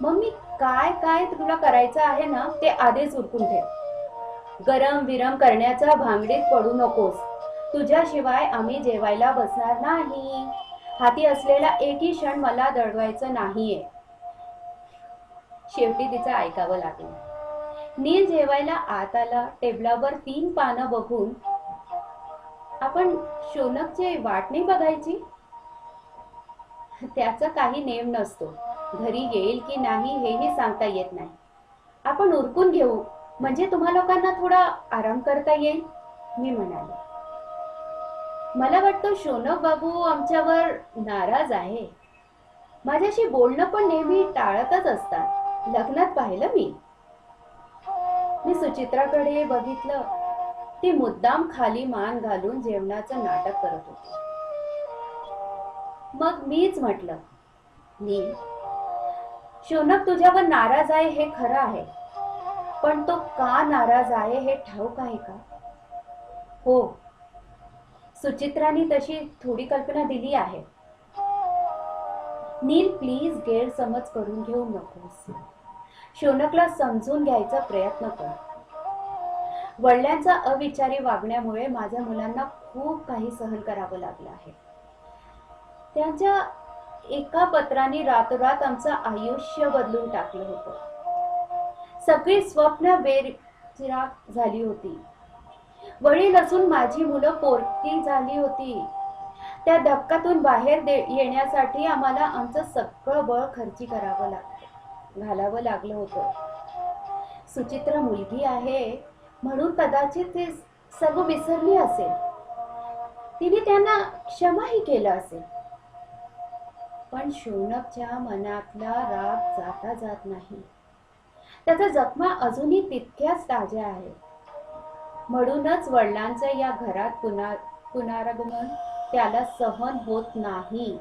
मम्मी, काय काय तुला करायचं आहे ना, ते आधीच उरकून ठेव. गरम विरम करण्याच्या भांगडीत पडू नकोस. तुझ्याशिवाय आम्ही जेवायला बसणार नाही. हाती असलेला एकही क्षण मला दडवायचं नाहीये. शेवटी तिचं ऐकावं लागलं. नील जेवायला आत आला. टेबलावर 3 पानं बघून, आपण शौनकचे वाट नाही बघायची? त्याचा काही नेम नसतो. घरी येईल की नाही हेही सांगता येत नाही. आपण उरकून घेऊ, म्हणजे तुम्हा लोकांना थोडा आराम करता येईल, मी म्हणाले. मला वाटतं शौनक बाबू आमच्यावर नाराज आहे. माझ्याशी बोलणं पण नेहमी टाळतच असतात. लग्नात पाहिलं मी सुचित्राकडे बघितलं. ती मुद्दाम खाली मान घालून जेवणाचं नाटक करत होती. मग मीच म्हटलं, नी, शौनक तुझ्यावर नाराज आहे हे खरं आहे, पण तो का नाराज आहे हे ठाऊक आहे का? हो, सुचित्राने तशी थोडी कल्पना दिली आहे. नील, प्लीज गैरसमज करून घेऊ नकोस. शौनकला समजून घ्यायचा प्रयत्न कर. वडिलांचा अविचारी वागण्यामुळे माझ्या मुलांना खूप काही सहन करावं लागलं आहे. त्यांच्या एका पत्राने रातोरात आमचं आयुष्य बदलून टाकलं होतं. सगळी स्वप्न बेचिराग झाली होती. वडील असून माझी मुलं पोरकी झाली होती. त्या धक्क्यातून बाहेर येण्यासाठी आम्हाला आमचं सगळं बळ खर्ची घालावं लागलं होतं. सुचित्रा मुलगी आहे म्हणून कदाचित ते सर्व विसरली असेल. तिने त्यांना क्षमाही केलं असेल. पण शौनकच्या मनातला राग जाता जात नाही. त्याचा जखमा अजूनही तितक्याच ताज्या आहेत. म्हणूनच वडिलांचं या घरात पुनरागमन त्याला सहन होत नाही.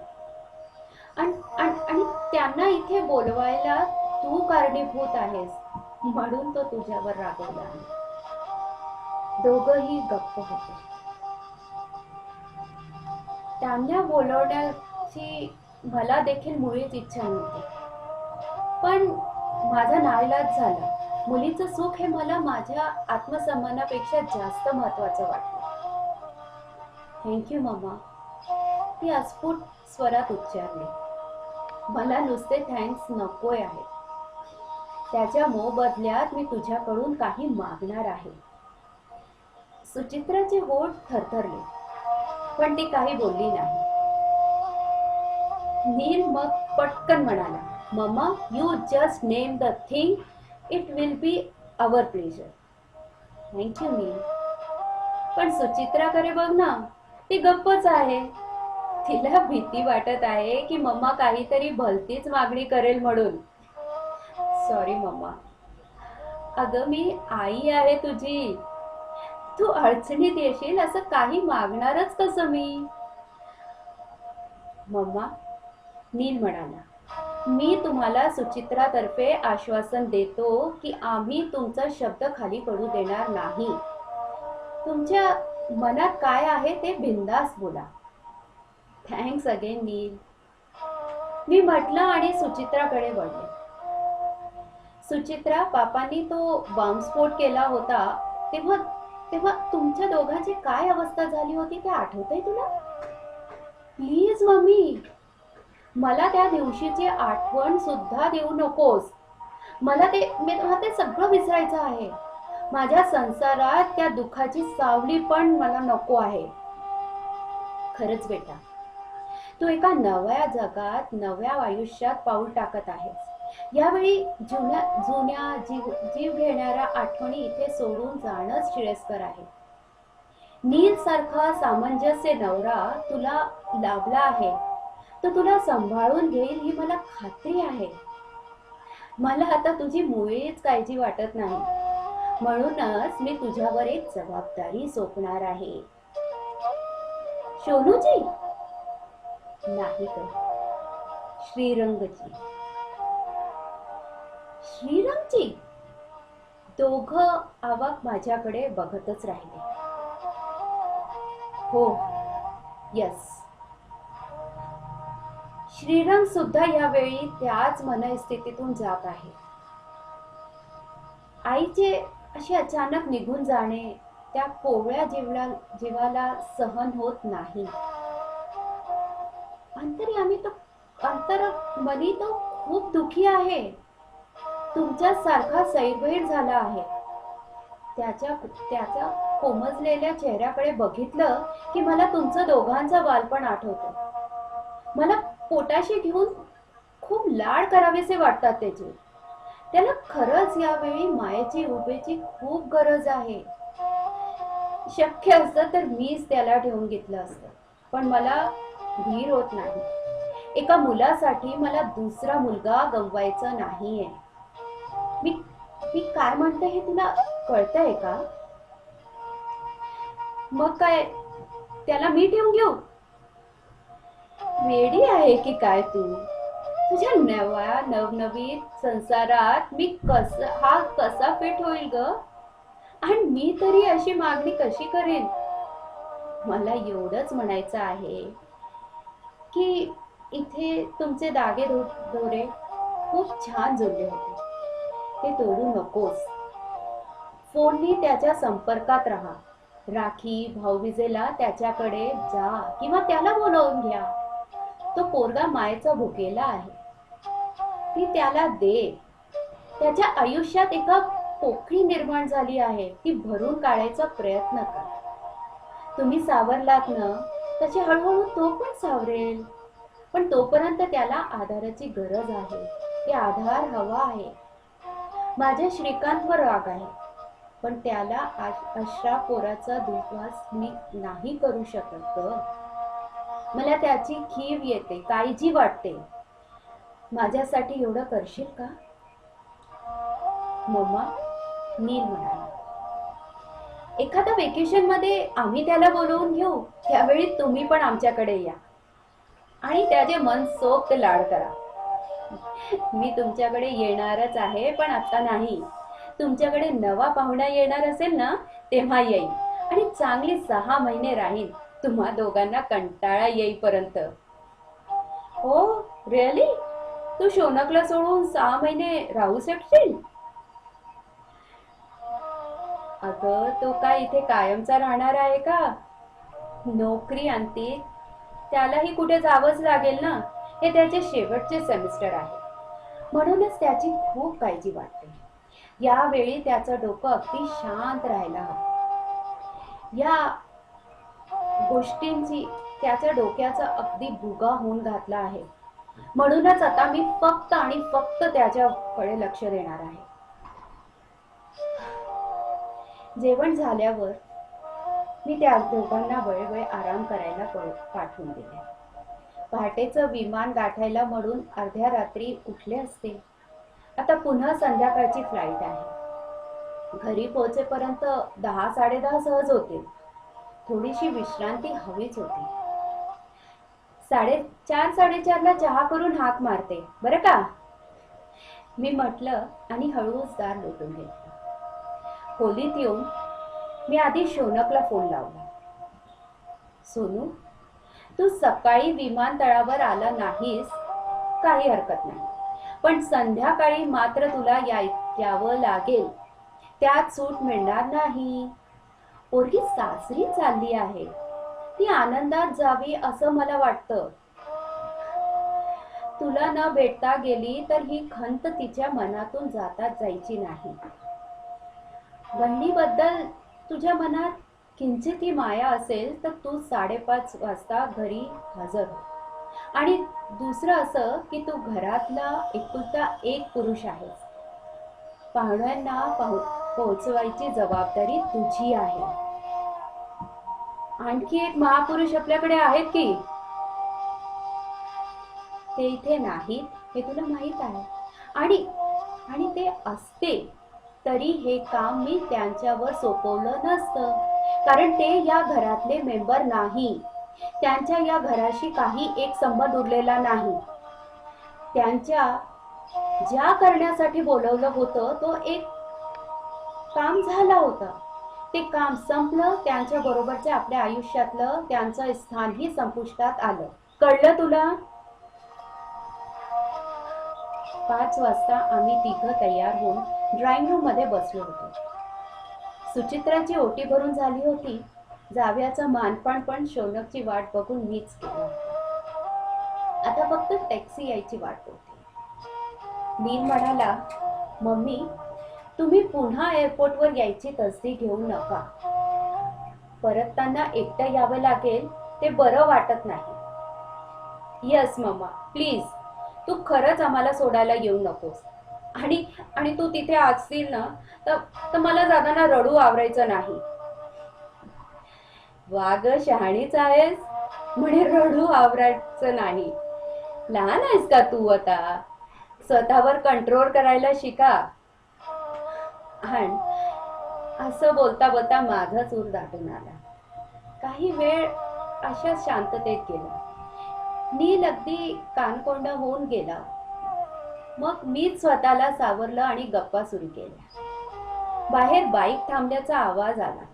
आणि त्यांना इथे बोलवायला तू कारणीभूत आहेस, म्हणून तो तुझ्यावर रागवला आहे. दोघंही गप्प होते. त्यांना बोलवण्याची मला देखील मुळीच इच्छा नव्हती. पण माझा नाईलाज झाला. मुलीचं सुख हे मला माझ्या आत्मसन्मानापेक्षा जास्त महत्वाचं वाटलं. थँक्यू मम्मा, ती अस्फुट स्वरात उच्चारली. मला नुसते थँक्स नकोय आहे. त्याच्या मोबदल्यात मी तुझ्याकडून काही मागणार आहे. सुचित्राचे होठ थरथरले, पण ती काही बोलली नाही. नील मग पटकन म्हणाला, mama, you just name the thing, it will be our pleasure. Thank you Neel. पण सुचित्राकडे बघ ना, ती गप्पच आहे. तिला भीती वाटत आहे की मम्मा काहीतरी भलतीच मागणी करेल म्हणून. Sorry mamma. अगं, मी आई आहे तुझी. तू अडचणीत येशील असं काही मागणारच कसं मी? मम्मा, नील म्हणाला, मी तुम्हाला सुचित्रातर्फे आश्वासन देतो की आम्ही तुमचा शब्द खाली पडू देणार नाही. तुमच्या मनात काय आहे ते बिंदास बोला. थँक्स अगेन नील, मी म्हटलं आणि सुचित्राकडे वळले. सुचित्रा, पापांनी तो बॉम्बस्फोट केला होता तेव्हा तेव्हा तुमच्या दोघांची काय अवस्था झाली होती ते आठवतंय तुला? प्लीज मम्मी, मला त्या दिवशीची आठवण सुद्धा देऊ नकोस. मला ते सगळं विसरायचं आहे. माझ्या संसारात त्या दुःखाची सावली पण मला नको आहे. खरंच बेटा, तू एका नव्या जगात नव्या आयुष्यात पाऊल टाकत आहेस. यावेळी जुन्या जीव घेणाऱ्या आठवणी इथे सोडून जाणंच श्रेयस्कर आहे. नील सारखा सामंजस्य नवरा तुला लाभला आहे. तो तुला सांभाळून घेईल ही मला खात्री आहे. मला आता तुझी मुळीच काळजी वाटत नाही. म्हणूनच मी तुझ्यावर एक जबाबदारी सोपणार आहे. सोनूजी नाही तर श्रीरंगजी. श्रीरंगजी. दोघं आवाक माझ्याकडे बघतच राहिले. हो, यस. श्रीरंग सुद्धा यावेळी त्याच मनस्थितीतून जात आहे. आईचे असे अचानक निघून जाणे त्या कोवळ्या जीवाला सहन होत नाही. अंतरमनी तो खूप दुखी आहे. तुमच्या सारखा सैरभैर झाला आहे. त्याच्या कोमजलेल्या चेहऱ्याकडे बघितलं की मला तुमचं दोघांचं बालपण आठवतं. मला पोटाशी घेऊन खूप लाड करावेसे वाटतात त्याचे. त्याला खरंच यावेळी मायेची उभेची खूप गरज आहे. शक्य असतं तर मीच त्याला ठेवून घेतलं असतं, पण मला धीर होत नाही. एका मुलासाठी मला दुसरा मुलगा गमवायचा नाहीये. मी काय म्हणते हे तुला कळतंय का? मग काय त्याला मी ठेवून घेऊ? वेडी आहे की काय तू? तुझ्या नव्या नवनवीन संसारात मी कसा फिट होईल ग? आणि मी तरी अशी मागणी कशी करेन? मला एवढंच म्हणायचं आहे की इथे तुमचे दागे दोरे खूप छान जोडले होते, ते तोडू नकोस. फोननी त्याच्या संपर्कात राहा. राखी भाऊबीजेला त्याच्याकडे जा किंवा त्याला बोलावून घ्या. तो पोरगा मायेचा भुकेला आहे, ती त्याला दे. त्याच्या आयुष्यात एका पोकळी निर्माण झाली आहे, ती भरून काढायचा प्रयत्न कर. तुम्ही सावरलात ना, तशी हळूहळू तो पण सावरेल. पण तोपर्यंत त्याला आधाराची गरज आहे. ते आधार हवा आहे. माझ्या श्रीकांतवर राग आहे, पण त्याला अशा पोराचा दुर्वास मी नाही करू शकत. मला त्याची खीव येते, काळजी वाटते. माझ्यासाठी एवढं करशील का? मम्मा, नील म्हणाला. एखाद्या वेकेशन मध्ये आम्ही त्याला बोलवून घेऊ. त्यावेळी तुम्ही पण आमच्याकडे या आणि त्याचे मनसोक्त लाड करा. मी तुमच्याकडे येणारच आहे, पण आता नाही. तुमच्याकडे नवा पाहुणा येणार असेल ना, तेव्हा येईन आणि चांगली 6 महिने राहीन, तुम्हा दोघांना कंटाळा येईपर्यंत. हो रिअली? तू शौनकला सोडून 6 महिने राहू शकशील? अगं, तो काय इथे कायमचा राहणार आहे का? नोकरी आणते, त्यालाही कुठे जावंच लागेल ना. हे त्याचे शेवटचे सेमिस्टर आहे, म्हणूनच त्याची खूप काळजी वाटते. यावेळी त्याचं डोकं अगदी शांत राहायला हवं. या गोष्टींची त्याच्या डोक्याचा अगदी भुगा होऊन घातला आहे. म्हणूनच आता मी फक्त आणि फक्त त्याच्याकडे लक्ष देणार आहे. जेवण झाल्यावर मी त्या दोघांना वेळोवेळी आराम करायला पाठवून दिले. पहाटेचं विमान गाठायला म्हणून अर्ध्या रात्री उठले असते. आता पुन्हा संध्याकाळची फ्लाईट आहे. घरी पोहोचेपर्यंत 10-10:30 सहज होतील. थोडीशी विश्रांती हवीच होती. 4:30-4:30ला चहा करून हाक मारते बरं का, मी म्हटलं आणि हळूच दार लोटून घेतलं. खोलीत येऊन मी आधी शौनकला फोन लावला. सोनू, तू सकाळी विमानतळावर आला नाहीस, काही हरकत नाही, पण संध्याकाळी मात्र तुला यावं लागेल. त्यात सूट मिळणार नाही. पोरगी सासरी चालली आहे, ती आनंदात जावी असं मला वाटतं. तुला न भेटता गेली तर ही खंत तिच्या मनातून जाता जायची नाही. बहिणीबद्दल तुझ्या मनात किंचितही माया असेल तर तू 5:30 वाजता घरी हजर हो. आणि दुसरं असं की तू घरातला एकुलता एक पुरुष आहेस. पाहुण्यांना पोहोचवायची जबाबदारी तुझी आहे. आणखी एक महापुरुष आपल्याकडे आहेत की ते इथे नाहीत हे तुला माहित आहे. आणि ते असते तरी हे काम मी त्यांच्यावर सोपवलं नसतं, कारण ते या घरातले मेंबर नाही. त्यांच्या या घराशी काही एक संबंध उरलेला नाही. त्यांच्या ज्या करण्यासाठी बोलवलं होतं तो एक काम झाला होता. ते काम संपलं. त्यांच्या बरोबरच्या आपल्या आयुष्यातलं त्यांचं स्थानही संपुष्टात आलं. कळलं तुला? 5 वाजता आम्ही तिघं तयार होऊन ड्रॉइंग रूम मध्ये बसलो होतो. सुचित्राची ओटी भरून झाली होती. जाव्याचा मानपान पण शौनकची वाट बघून मीच केला होता. आता फक्त टॅक्सी यायची वाट होती. नील म्हणाला, मम्मी तुम्ही पुन्हा एअरपोर्टवर यायची तसदी घेऊ नका. परतताना एकटं यावं लागेल ते बरं वाटत नाही. यस मम्मा, प्लीज तू खरंच आम्हाला सोडायला येऊ नकोस. आणि तू तिथे असतील ना तर मला जाताना रडू आवरायचं नाही. वाग शहाणीच आहेस म्हणे रडू आवरायचं नाही. लहान आहेस का तू आता? स्वतःवर कंट्रोल करायला शिका. आणि असं बोलता बोलता माझाच ऊर दाटून आला. काही वेळ अशाच शांततेत गेला. नील अगदी कानकोंडा होऊन गेला. मग मीच स्वतःला सावरलं आणि गप्पा सुरू केल्या. बाहेर बाईक थांबल्याचा आवाज आला.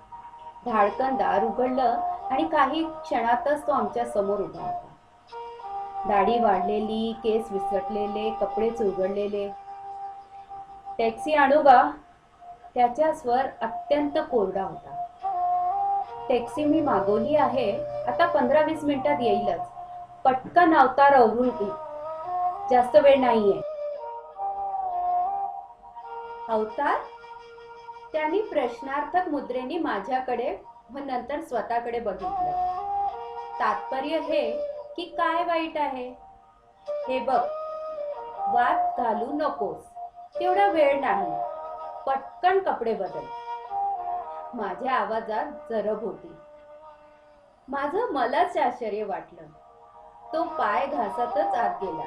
धाडकन दार उघडलं आणि काही क्षणातच तो आमच्या समोर उभा होता. दाढी वाढलेली, केस विसटलेले, कपडे चुरगळलेले. टॅक्सी आणू का? त्याचा स्वर अत्यंत कोरडा होता. टॅक्सी मी मागवली आहे, आता 15-20 मिनिटात येईलच. पटकन अवतार आवरून घे, जास्त वेळ नाहीये. अवतार? त्यांनी प्रश्नार्थक मुद्रेने माझ्याकडे व नंतर स्वतःकडे बघितलं. तात्पर्य हे की काय वाईट आहे? हे बघ, वाद घालू नकोस, तेवढा वेळ नाही. पटकन कपडे बदल. माझ्या आवाजात जरब होती. माझं मलाच आश्चर्य वाटलं. तो पाय घासतच आत गेला.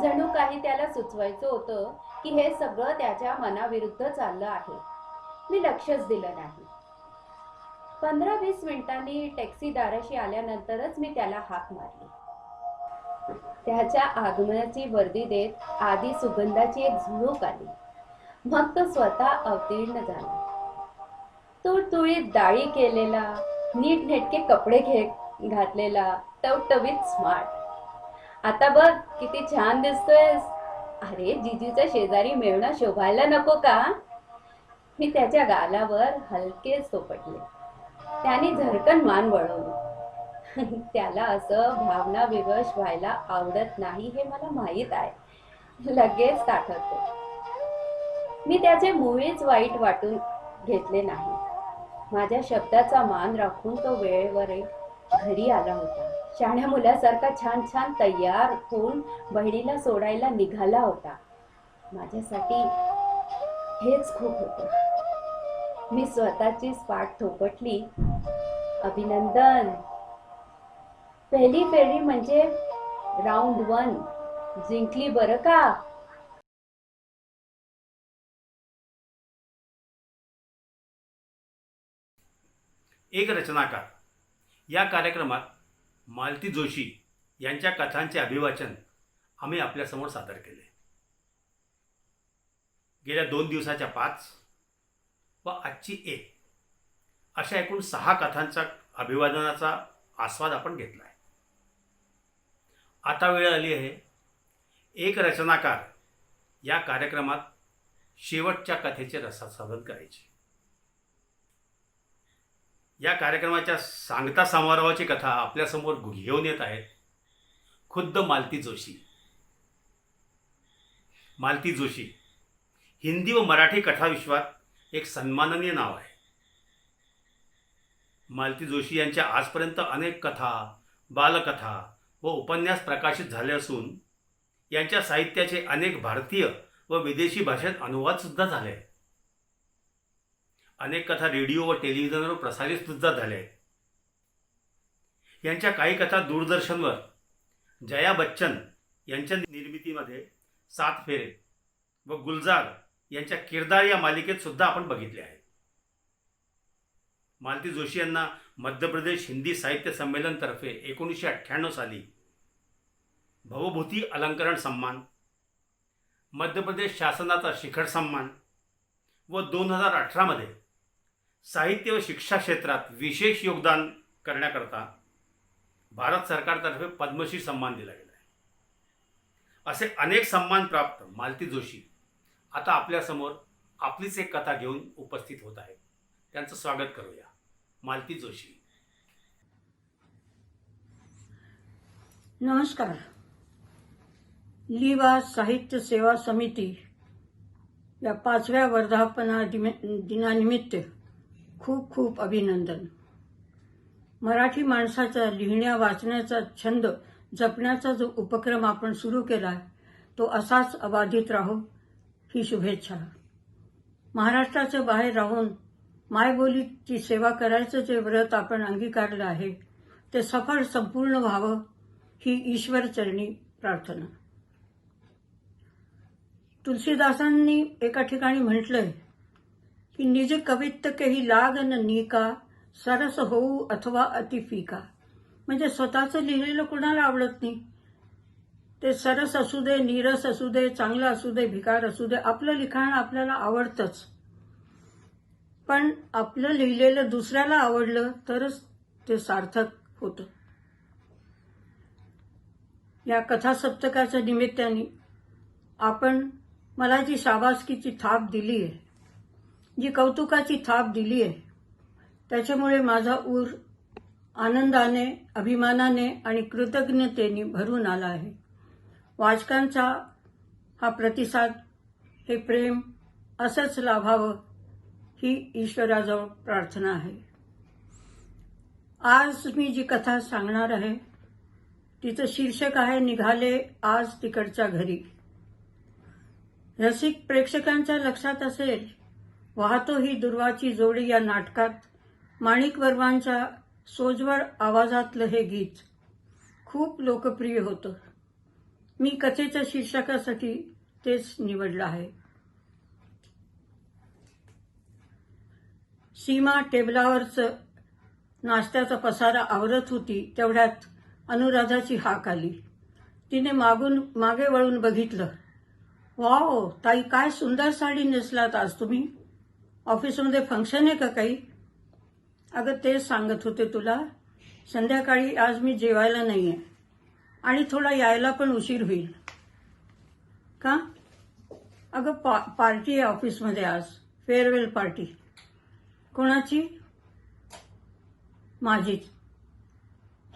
जणू काही त्याला सुचवायचं होतं की हे सगळं त्याच्या मनाविरुद्ध चाललं आहे. मी लक्षच दिलं नाही. 15-20 मिनिटांनी टॅक्सी दाराशी आल्यानंतरच मी त्याला हाक मारली. त्याच्या आगमनाची वर्दी देत आधी सुगंधाची एक झुळूक आली. मग तो स्वतः अवतीर्ण झाला. तुळतुळीत दाढी केलेला, नीटनेटके कपडे घातलेला, टवटवीत स्मार्ट. आता बघ किती छान दिसतोयस. अरे जीजूच्या शेजारी मिळणं शोभायला नको का? मी त्याच्या गालावर हलके सोपटले. त्याने झरकन मान वळवली. त्याला असं भावनाविवश व्हायला आवडत नाही हे मला माहीत आहे. लगेच ताठरतो. मी त्याचे मुळीच वाईट वाटून घेतले नाही. माझ्या शब्दाचा मान राखून तो वेळेवर घरी आला होता. शहाण्या मुलासारखा छान छान तयार होऊन बहिणीला सोडायला निघाला होता. माझ्यासाठी हेच खूप होतं. मी स्वतःचीच पाठ थोपटली. अभिनंदन, पहिली फेरी म्हणजे राऊंड 1 जिंकली बरं का? एक रचनाकार या कार्यक्रमात मालती जोशी यांच्या कथांचे अभिवाचन आम्ही आपल्यासमोर सादर केले. गेल्या 2 दिवसाच्या 5 व आजची 1 अशा एकूण 6 कथांचा अभिवादनाचा आस्वाद आपण घेतला आहे. आता वेळ आली आहे एक रचनाकार या कार्यक्रमात शेवटच्या कथेचे रसास्वादन करायचे. या कार्यक्रमाच्या सांगता समारोहाची कथा आपल्यासमोर घेऊन येत आहेत खुद्द मालती जोशी. मालती जोशी हिंदी व मराठी कथाविश्वात एक सन्माननीय नाव आहे. मालती जोशी यांच्या आजपर्यंत अनेक कथा, बालकथा व उपन्यास प्रकाशित झाले असून यांच्या साहित्याचे अनेक भारतीय व विदेशी भाषेत अनुवाद सुद्धा झाले आहेत. अनेक कथा रेडिओ व टेलिव्हिजनवर प्रसारित सुद्धा झाल्या आहेत. यांच्या काही कथा दूरदर्शनवर जया बच्चन यांच्या निर्मितीमध्ये 7 फेरे व गुलजार यांच्या किरदार या मालिकेत सुद्धा आपण बघितले आहेत. मालती जोशी यांना मध्य प्रदेश हिंदी साहित्य संमेलनतर्फे 1998 साली भवभूती अलंकरण सन्मान, मध्य प्रदेश शासनाचा शिखर सन्मान व 2018 साहित्य व शिक्षा क्षेत्रात विशेष योगदान करण्याकरता भारत सरकारतर्फे पद्मश्री सन्मान दिला गेला आहे. असे अनेक सन्मान प्राप्त मालती जोशी आता आपल्यासमोर आपलीच एक कथा घेऊन उपस्थित होत आहेत. त्यांचं स्वागत करूया. मालती जोशी. नमस्कार. लिवा साहित्य सेवा समिती या 5व्या वर्धापना दिनानिमित्त खूप खूप अभिनंदन. मराठी माणसाचा लिहिण्या वाचण्याचा छंद जपण्याचा जो उपक्रम आपण सुरू केला तो असाच अबाधित राहो ही शुभेच्छा. महाराष्ट्राच्या बाहेर राहून मायबोलीची सेवा करायचं जे व्रत आपण अंगीकारलं आहे ते सफळ संपूर्ण व्हावं ही ईश्वरचरणी प्रार्थना. तुलसीदासांनी एका ठिकाणी म्हटलंय की निज कवित्त केही लाग न नीका, सरस होऊ अथवा अति फीका. म्हणजे स्वतःचं लिहिलेलं कुणाला आवडत नाही. ते सरस असू दे, नीरस असू दे, चांगलं असू दे, भिकार असू दे, आपलं लिखाण आपल्याला आवडतंच. पण आपलं लिहिलेलं दुसऱ्याला आवडलं तरच ते सार्थक होतं. या कथासप्तकाच्या निमित्ताने आपण मला जी शाबासकीची थाप दिली आहे, जी कौतुकाची थाप दिली आहे, त्याच्यामुळे माझा ऊर आनंदाने, अभिमानाने आणि कृतज्ञतेने भरून आला आहे. वाचकांचा हा प्रतिसाद, हे प्रेम असंच लाभावं ही ईश्वराजवळ प्रार्थना आहे. आज मी जी कथा सांगणार आहे तिचं शीर्षक आहे निघाले आज तिकडच्या घरी. रसिक प्रेक्षकांच्या लक्षात असेल, वाहतो ही दुर्वाची जोडी या नाटकात माणिक वर्मांच्या सोज्वळ आवाजातलं हे गीत खूप लोकप्रिय होतं. मी कथेच्या शीर्षकासाठी तेच निवडलं आहे. सीमा टेबलावरचं नाश्त्याचा पसारा आवरत होती तेवढ्यात अनुराधाची हाक आली. तिने मागे वळून बघितलं. वाव ताई, काय सुंदर साडी नेसलात आज तुम्ही. ऑफिसमध्ये फंक्शन आहे का काही? अगं तेच सांगत होते तुला. संध्याकाळी आज मी जेवायला नाहीये आणि थोडा यायला पण उशीर होईल. का? अगं पार्टी आहे ऑफिसमध्ये आज, फेअरवेल पार्टी. कोणाची? माझीच.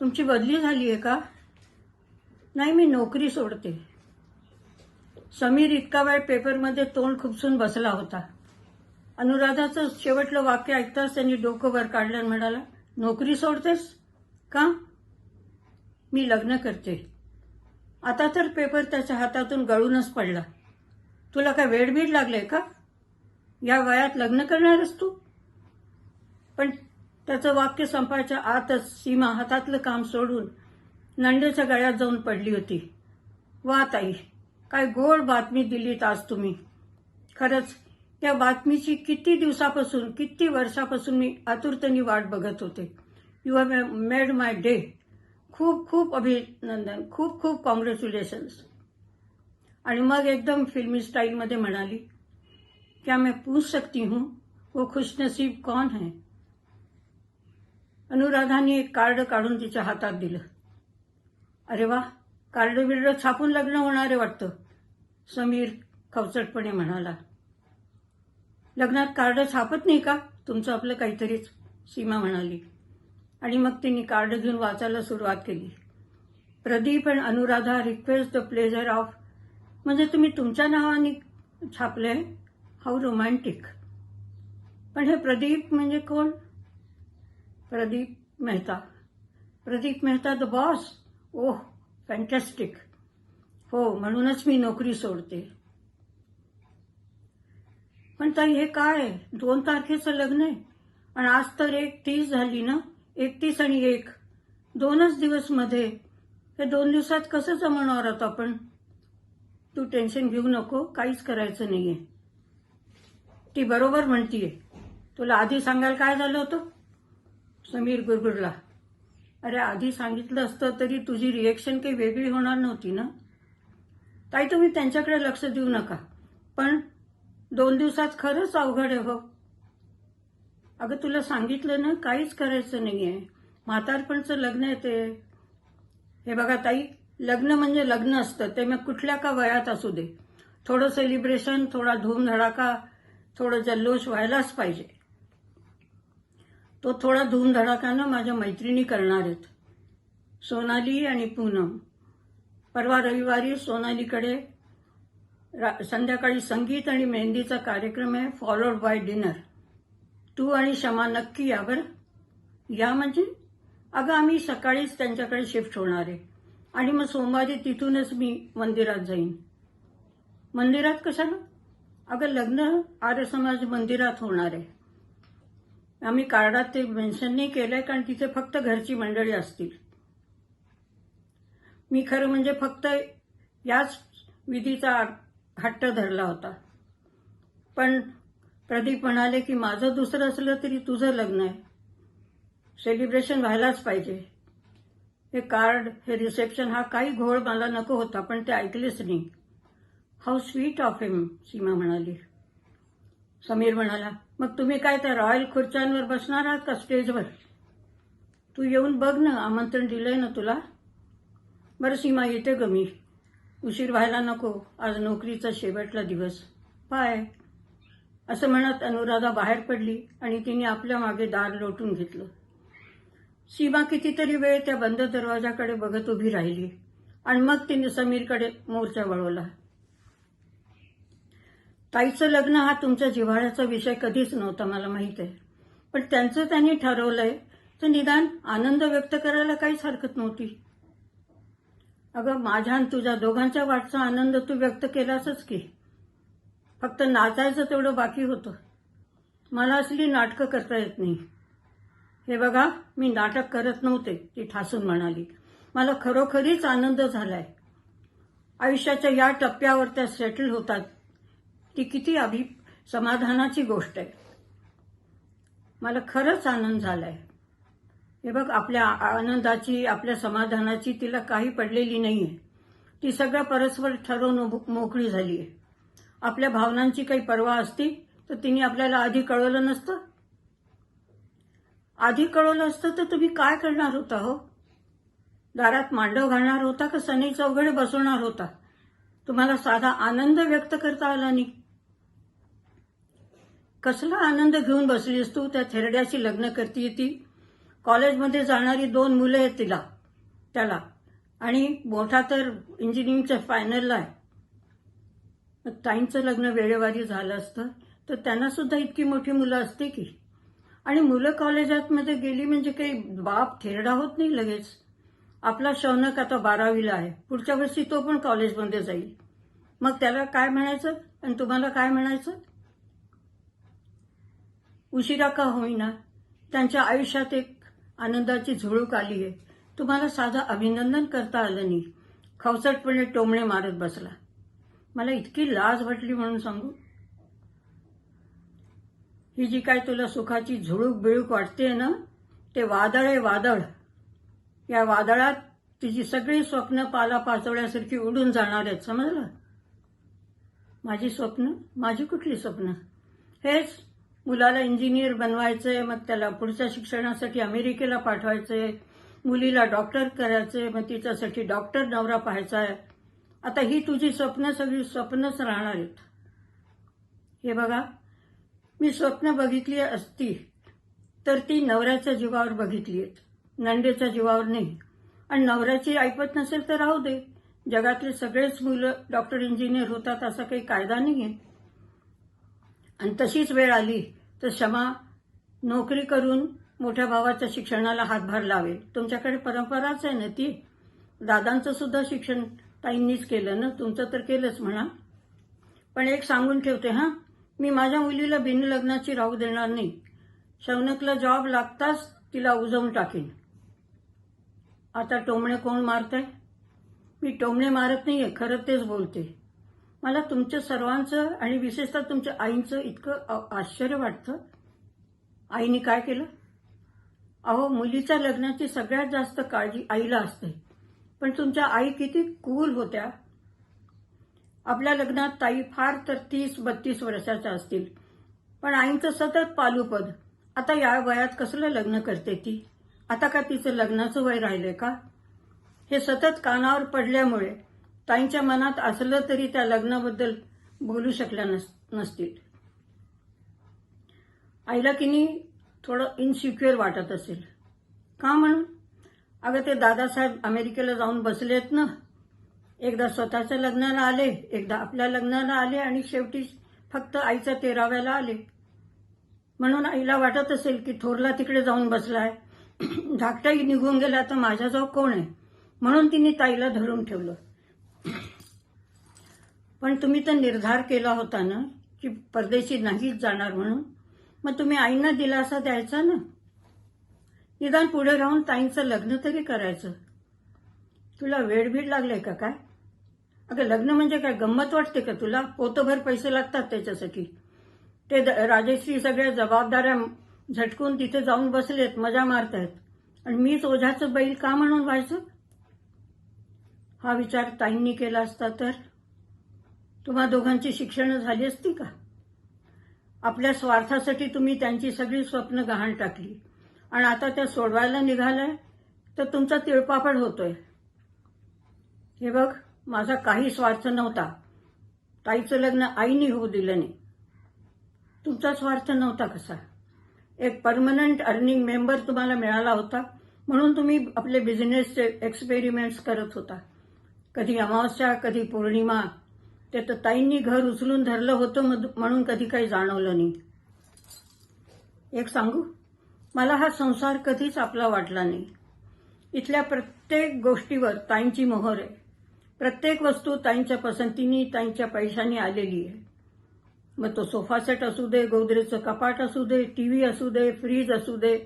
तुमची बदली झाली आहे का? नाही, मी नोकरी सोडते. समीर इतका वेळ पेपरमध्ये तोंड खुपसून बसला होता. अनुराधाचं शेवटलं वाक्य ऐकताच त्यांनी डोकं वर काढलं आणि म्हणाला, नोकरी सोडतेस का? मी लग्न करते. आता तर पेपर त्याच्या हातातून गळूनच पडला. तुला काय वेडबीड लागलंय का? या वयात लग्न करणारच तू? पण त्याचं वाक्य संपायच्या आतच सीमा हातातलं काम सोडून नंदेच्या गळ्यात जाऊन पडली होती. वा ताई, काय गोड बातमी दिलीत आज तुम्ही. खरंच या बातमीची किती दिवसापासून, किती वर्षापासून मी आतुरतेने वाट बघत होते. You have made my day. खूप खूप अभिनंदन, खूप खूप कॉंग्रॅच्युलेशन्स. आणि मग एकदम फिल्मी स्टाईलमध्ये म्हणाली, क्या मैं पूछ सकती हूँ वो खुशनसीब कौन है? अनुराधाने एक कार्ड काढून तिच्या हातात दिलं. अरे वा, कार्ड बिर्ड छापून लग्न होणार आहे वाटतं, समीर खवचटपणे म्हणाला. लग्नात कार्ड छापत नाही का? तुमचं आपलं काहीतरीच. सीमा म्हणाली. आणि मग तिने कार्ड घेऊन वाचायला सुरुवात केली. Pradeep and Anuradha request the pleasure of, म्हणजे तुम्ही तुमच्या नावाने छापले. How romantic. पण हे प्रदीप म्हणजे कोण? Pradeep Mehta. Pradeep Mehta the boss. Oh, fantastic. हो, म्हणूनच मी नोकरी सोडते. पण ताई हे काय? 2 तारखेचं लग्न आहे आणि आज तर 1:30 झाली ना. 31 आणि 1 2च दिवस मध्ये. हे 2 दिवसात कसं जमवणार आहोत आपण? तू टेन्शन घेऊ नको, काहीच करायचं नाहीये. ती बरोबर म्हणतीये. तुला आधी सांगायला काय झालं होतं? समीर गुरगुरला. अरे आधी सांगितलं असतं तरी तुझी रिएक्शन काही वेगळी होणार नव्हती ना. ताई तुम्ही त्यांच्याकडे लक्ष देऊ नका. पण 2 दिवसात खरंच अवघड आहे हो. अगं तुला सांगितलं ना, काहीच करायचं नाहीये. म्हातारपणचं लग्न आहे ते. हे बघा ताई, लग्न म्हणजे लग्न असतं, ते मग कुठल्या का वयात असू दे. थोडं सेलिब्रेशन, थोडा धूमधडाका, थोडं जल्लोष व्हायलाच पाहिजे. तो थोडा धूमधडाकानं माझ्या मैत्रिणी करणार आहेत, सोनाली आणि पूनम. परवा रविवारी सोनालीकडे संध्याकाळी संगीत आणि मेहंदीचा कार्यक्रम आहे, फॉलोड बाय डिनर. तू आणि शमा नक्की या बरं. या म्हणजे? अगं आम्ही सकाळीच त्यांच्याकडे शिफ्ट होणार आहे आणि मग सोमवारी तिथूनच मी मंदिरात जाईन. मंदिरात कशाला? अगं लग्न आर्य समाज मंदिरात होणार आहे. आम्ही कार्डात ते मेन्शन नाही केलंय कारण तिथे फक्त घरची मंडळी असतील. मी खरं म्हणजे फक्त याच विधीचा हट्ट धरला होता. पण प्रदीप म्हणाले की माझं दुसरं असलं तरी तुझं लग्न आहे, सेलिब्रेशन व्हायलाच पाहिजे. हे कार्ड, हे रिसेप्शन, हा काही घोळ मला नको होता, पण ते ऐकलेच नाही. हाऊ स्वीट ऑफ हिम, सीमा म्हणाली. समीर म्हणाला, मग तुम्ही काय त्या रॉयल खुर्च्यांवर बसणार आहात का स्टेजवर? तू येऊन बघ ना, आमंत्रण दिलंय ना तुला. बरं सीमा, येते ग मी. उशीर व्हायला नको, आज नोकरीचा शेवटला दिवस. बाय. असं म्हणत अनुराधा बाहेर पडली आणि तिने आपल्या मागे दार लोटून घेतलं. सीमा कितीतरी वेळ त्या बंद दरवाजाकडे बघत उभी राहिली आणि मग तिने समीरकडे मोर्चा वळवला. ताईचं लग्न हा तुमच्या जिव्हाळ्याचा विषय कधीच नव्हता, मला माहित आहे. पण त्यांचं त्यांनी ठरवलंय तर निदान आनंद व्यक्त करायला काहीच हरकत नव्हती. अगं माझ्या आणि तुझ्या दोघांच्या वाटचा आनंद तू व्यक्त केलासच की. फक्त नाचायचं तेवढं बाकी होतं. मला असली नाटकं करता येत नाही. हे बघा, मी नाटक करत नव्हते, ती ठासून म्हणाली. मला खरोखरीच आनंद झालाय. आयुष्याच्या या टप्प्यावर त्या सेटल होतात, ती किती समाधानाची गोष्ट आहे. मला खरंच आनंद झालाय. हे बघ, आपल्या आनंदाची, आपल्या समाधानाची तिला काही पडलेली नाहीये. ती सगळं परस्पर ठरवून मोकळी झालीय. आपल्या भावनांची काही पर्वा असती तर तिने आपल्याला आधी कळवलं नसतं. आधी कळवलं असतं तर तुम्ही काय करणार होता हो? दारात मांडव घालणार होता का सनई चौघडे बसवणार होता? तुम्हाला साधा आनंद व्यक्त करता आला नाही. कसला आनंद घेऊन बसलीस तू? त्या थेरड्याशी लग्न करतीये ती. कॉलेजमध्ये जाणारी 2 मुलं आहेत त्याला, आणि मोठा तर इंजिनिअरिंगच्या फायनलला आहे. ताईंचं लग्न वेळेवारी झालं असतं तर त्यांना सुद्धा इतकी मोठी मुलं असते की. आणि मुलं कॉलेजात मध्ये गेली म्हणजे काही बाप थेरडा होत नाही लगेच. आपला शौनक आता 12वीला आहे, पुढच्या वर्षी तो पण कॉलेजमध्ये जाईल. मग त्याला काय म्हणायचं आणि तुम्हाला काय म्हणायचं? उशिरा का होईना त्यांच्या आयुष्यात एक आनंदाची झुळूक आली आहे. तुम्हाला साधं अभिनंदन करता आलं नाही, खवचटपणे टोमणे मारत बसला. मला इतकी लाज वाटली म्हणून सांगू. ही जी काय तुला सुखाची झुळूक बिळूक वाटते ना, ते वादळ आहे, वादळ. या वादळात तुझी सगळी स्वप्न पालापाचोळ्यासारखी उडून जाणार आहेत, समजलं? माझी स्वप्न? माझी कुठली स्वप्न? हेच मुलाला इंजिनियर बनवायचंय, मग त्याला पुढच्या शिक्षणासाठी अमेरिकेला पाठवायचंय, मुलीला डॉक्टर करायचंय, मग तिच्यासाठी डॉक्टर नवरा पाहायचा आहे. आता ही तुझी स्वप्न सगळी स्वप्नच राहणार आहेत. हे बघा, मी स्वप्न बघितली असती तर ती नवऱ्याच्या जीवावर बघितली आहेत, नंदेच्या जीवावर नाही. आणि नवऱ्याची ऐपत नसेल तर राहू दे. जगातले सगळेच मुलं डॉक्टर इंजिनियर होतात असा काही कायदा नाही आहे. आणि तशीच वेळ आली तर क्षमा नोकरी करून मोठ्या भावाच्या शिक्षणाला हातभार लावेल. तुमच्याकडे परंपराच आहे ना ती. दादांचं सुद्धा शिक्षण ताईंनीच केलं ना, तुमचं तर केलंच म्हणा. पण एक सांगून ठेवते हां, मी माझ्या मुलीला बिनलग्नाची राहू देणार नाही. शौनकला जॉब लागताच तिला उजवून टाकेन. आता टोमणे कोण मारतंय? मी टोमणे मारत नाहीये, खरं तेच बोलते. मला तुमच्या सर्वांचं आणि विशेषतः तुमच्या आईंचं इतकं आश्चर्य वाटतं. आईने काय केलं? अहो, मुलीच्या लग्नाची सगळ्यात जास्त काळजी आईला असते. पण तुमच्या आई किती कूल होत्या. आपल्या लग्नात ताई फार तर 30-32 वर्षाच्या असतील, पण आईंचं सतत पालूपद. आता या वयात कसलं लग्न करते ती? आता का तिचं लग्नाचं वय राहिलंय का? हे सतत कानावर पडल्यामुळे ताईंच्या मनात असलं तरी त्या लग्नाबद्दल बोलू शकल्या नसतील. आईला किनी थोडं इनसिक्युअर वाटत असेल. का म्हणून? अगं, ते दादासाहेब अमेरिकेला जाऊन बसलेत ना. एकदा स्वतःच्या लग्नाला आले, एकदा आपल्या लग्नाला आले आणि शेवटी फक्त आईच्या 13व्याला आले. म्हणून आईला वाटत असेल की थोरला तिकडे जाऊन बसलाय, धाकटाही निघून गेला तर माझ्याजवळ कोण आहे, म्हणून तिने ताईला धरून ठेवलं. पण तुम्ही तर निर्धार केला होता ना की परदेशी नाहीच जाणार म्हणून. मग तुम्ही आईंना दिलासा द्यायचा ना. निदान पुढे राहून ताईंचं लग्न तरी करायचं. तुला वेडभीड लागलंय का काय? अगं, लग्न म्हणजे काय गंमत वाटते का तुला? पोतभर पैसे लागतात त्याच्यासाठी. ते राजेश्री सगळ्या जबाबदाऱ्या झटकून तिथे जाऊन बसलेत, मजा मारतायत, आणि मीच ओझ्याचं बैल का म्हणून व्हायचं? हा विचार ताईंनी केला असता तर तुम्हा दोघांची शिक्षणं झाली असती का? आपल्या स्वार्थासाठी तुम्ही त्यांची सगळी स्वप्न गहाण टाकली आणि आता त्या सोडवायला निघालाय तर तुमचा तिळपापड होतोय. हे बघ, माझा काही स्वार्थ नव्हता. ताईचं लग्न आईनी होऊ दिलं नाही. तुमचा स्वार्थ नव्हता कसा? एक परमनंट अर्निंग मेंबर तुम्हाला मिळाला होता म्हणून तुम्ही आपले बिझनेसचे एक्सपेरिमेंट्स करत होता. कधी अमावस्या, कधी पौर्णिमा. ते तर ताईंनी घर उचलून धरलं होतं म्हणून कधी काही जाणवलं नाही. एक सांगू, मला हा संसार कधीच आपला वाटला नाही. इथल्या प्रत्येक गोष्टीवर ताईंची मोहर आहे. प्रत्येक वस्तू ताईंच्या पसंतीने, ताईंच्या पैशाने आलेली आहे. मग तो सोफा सेट असू दे, गोदरेजचं कपाट असू दे, टीव्ही असू दे, फ्रीज असू दे,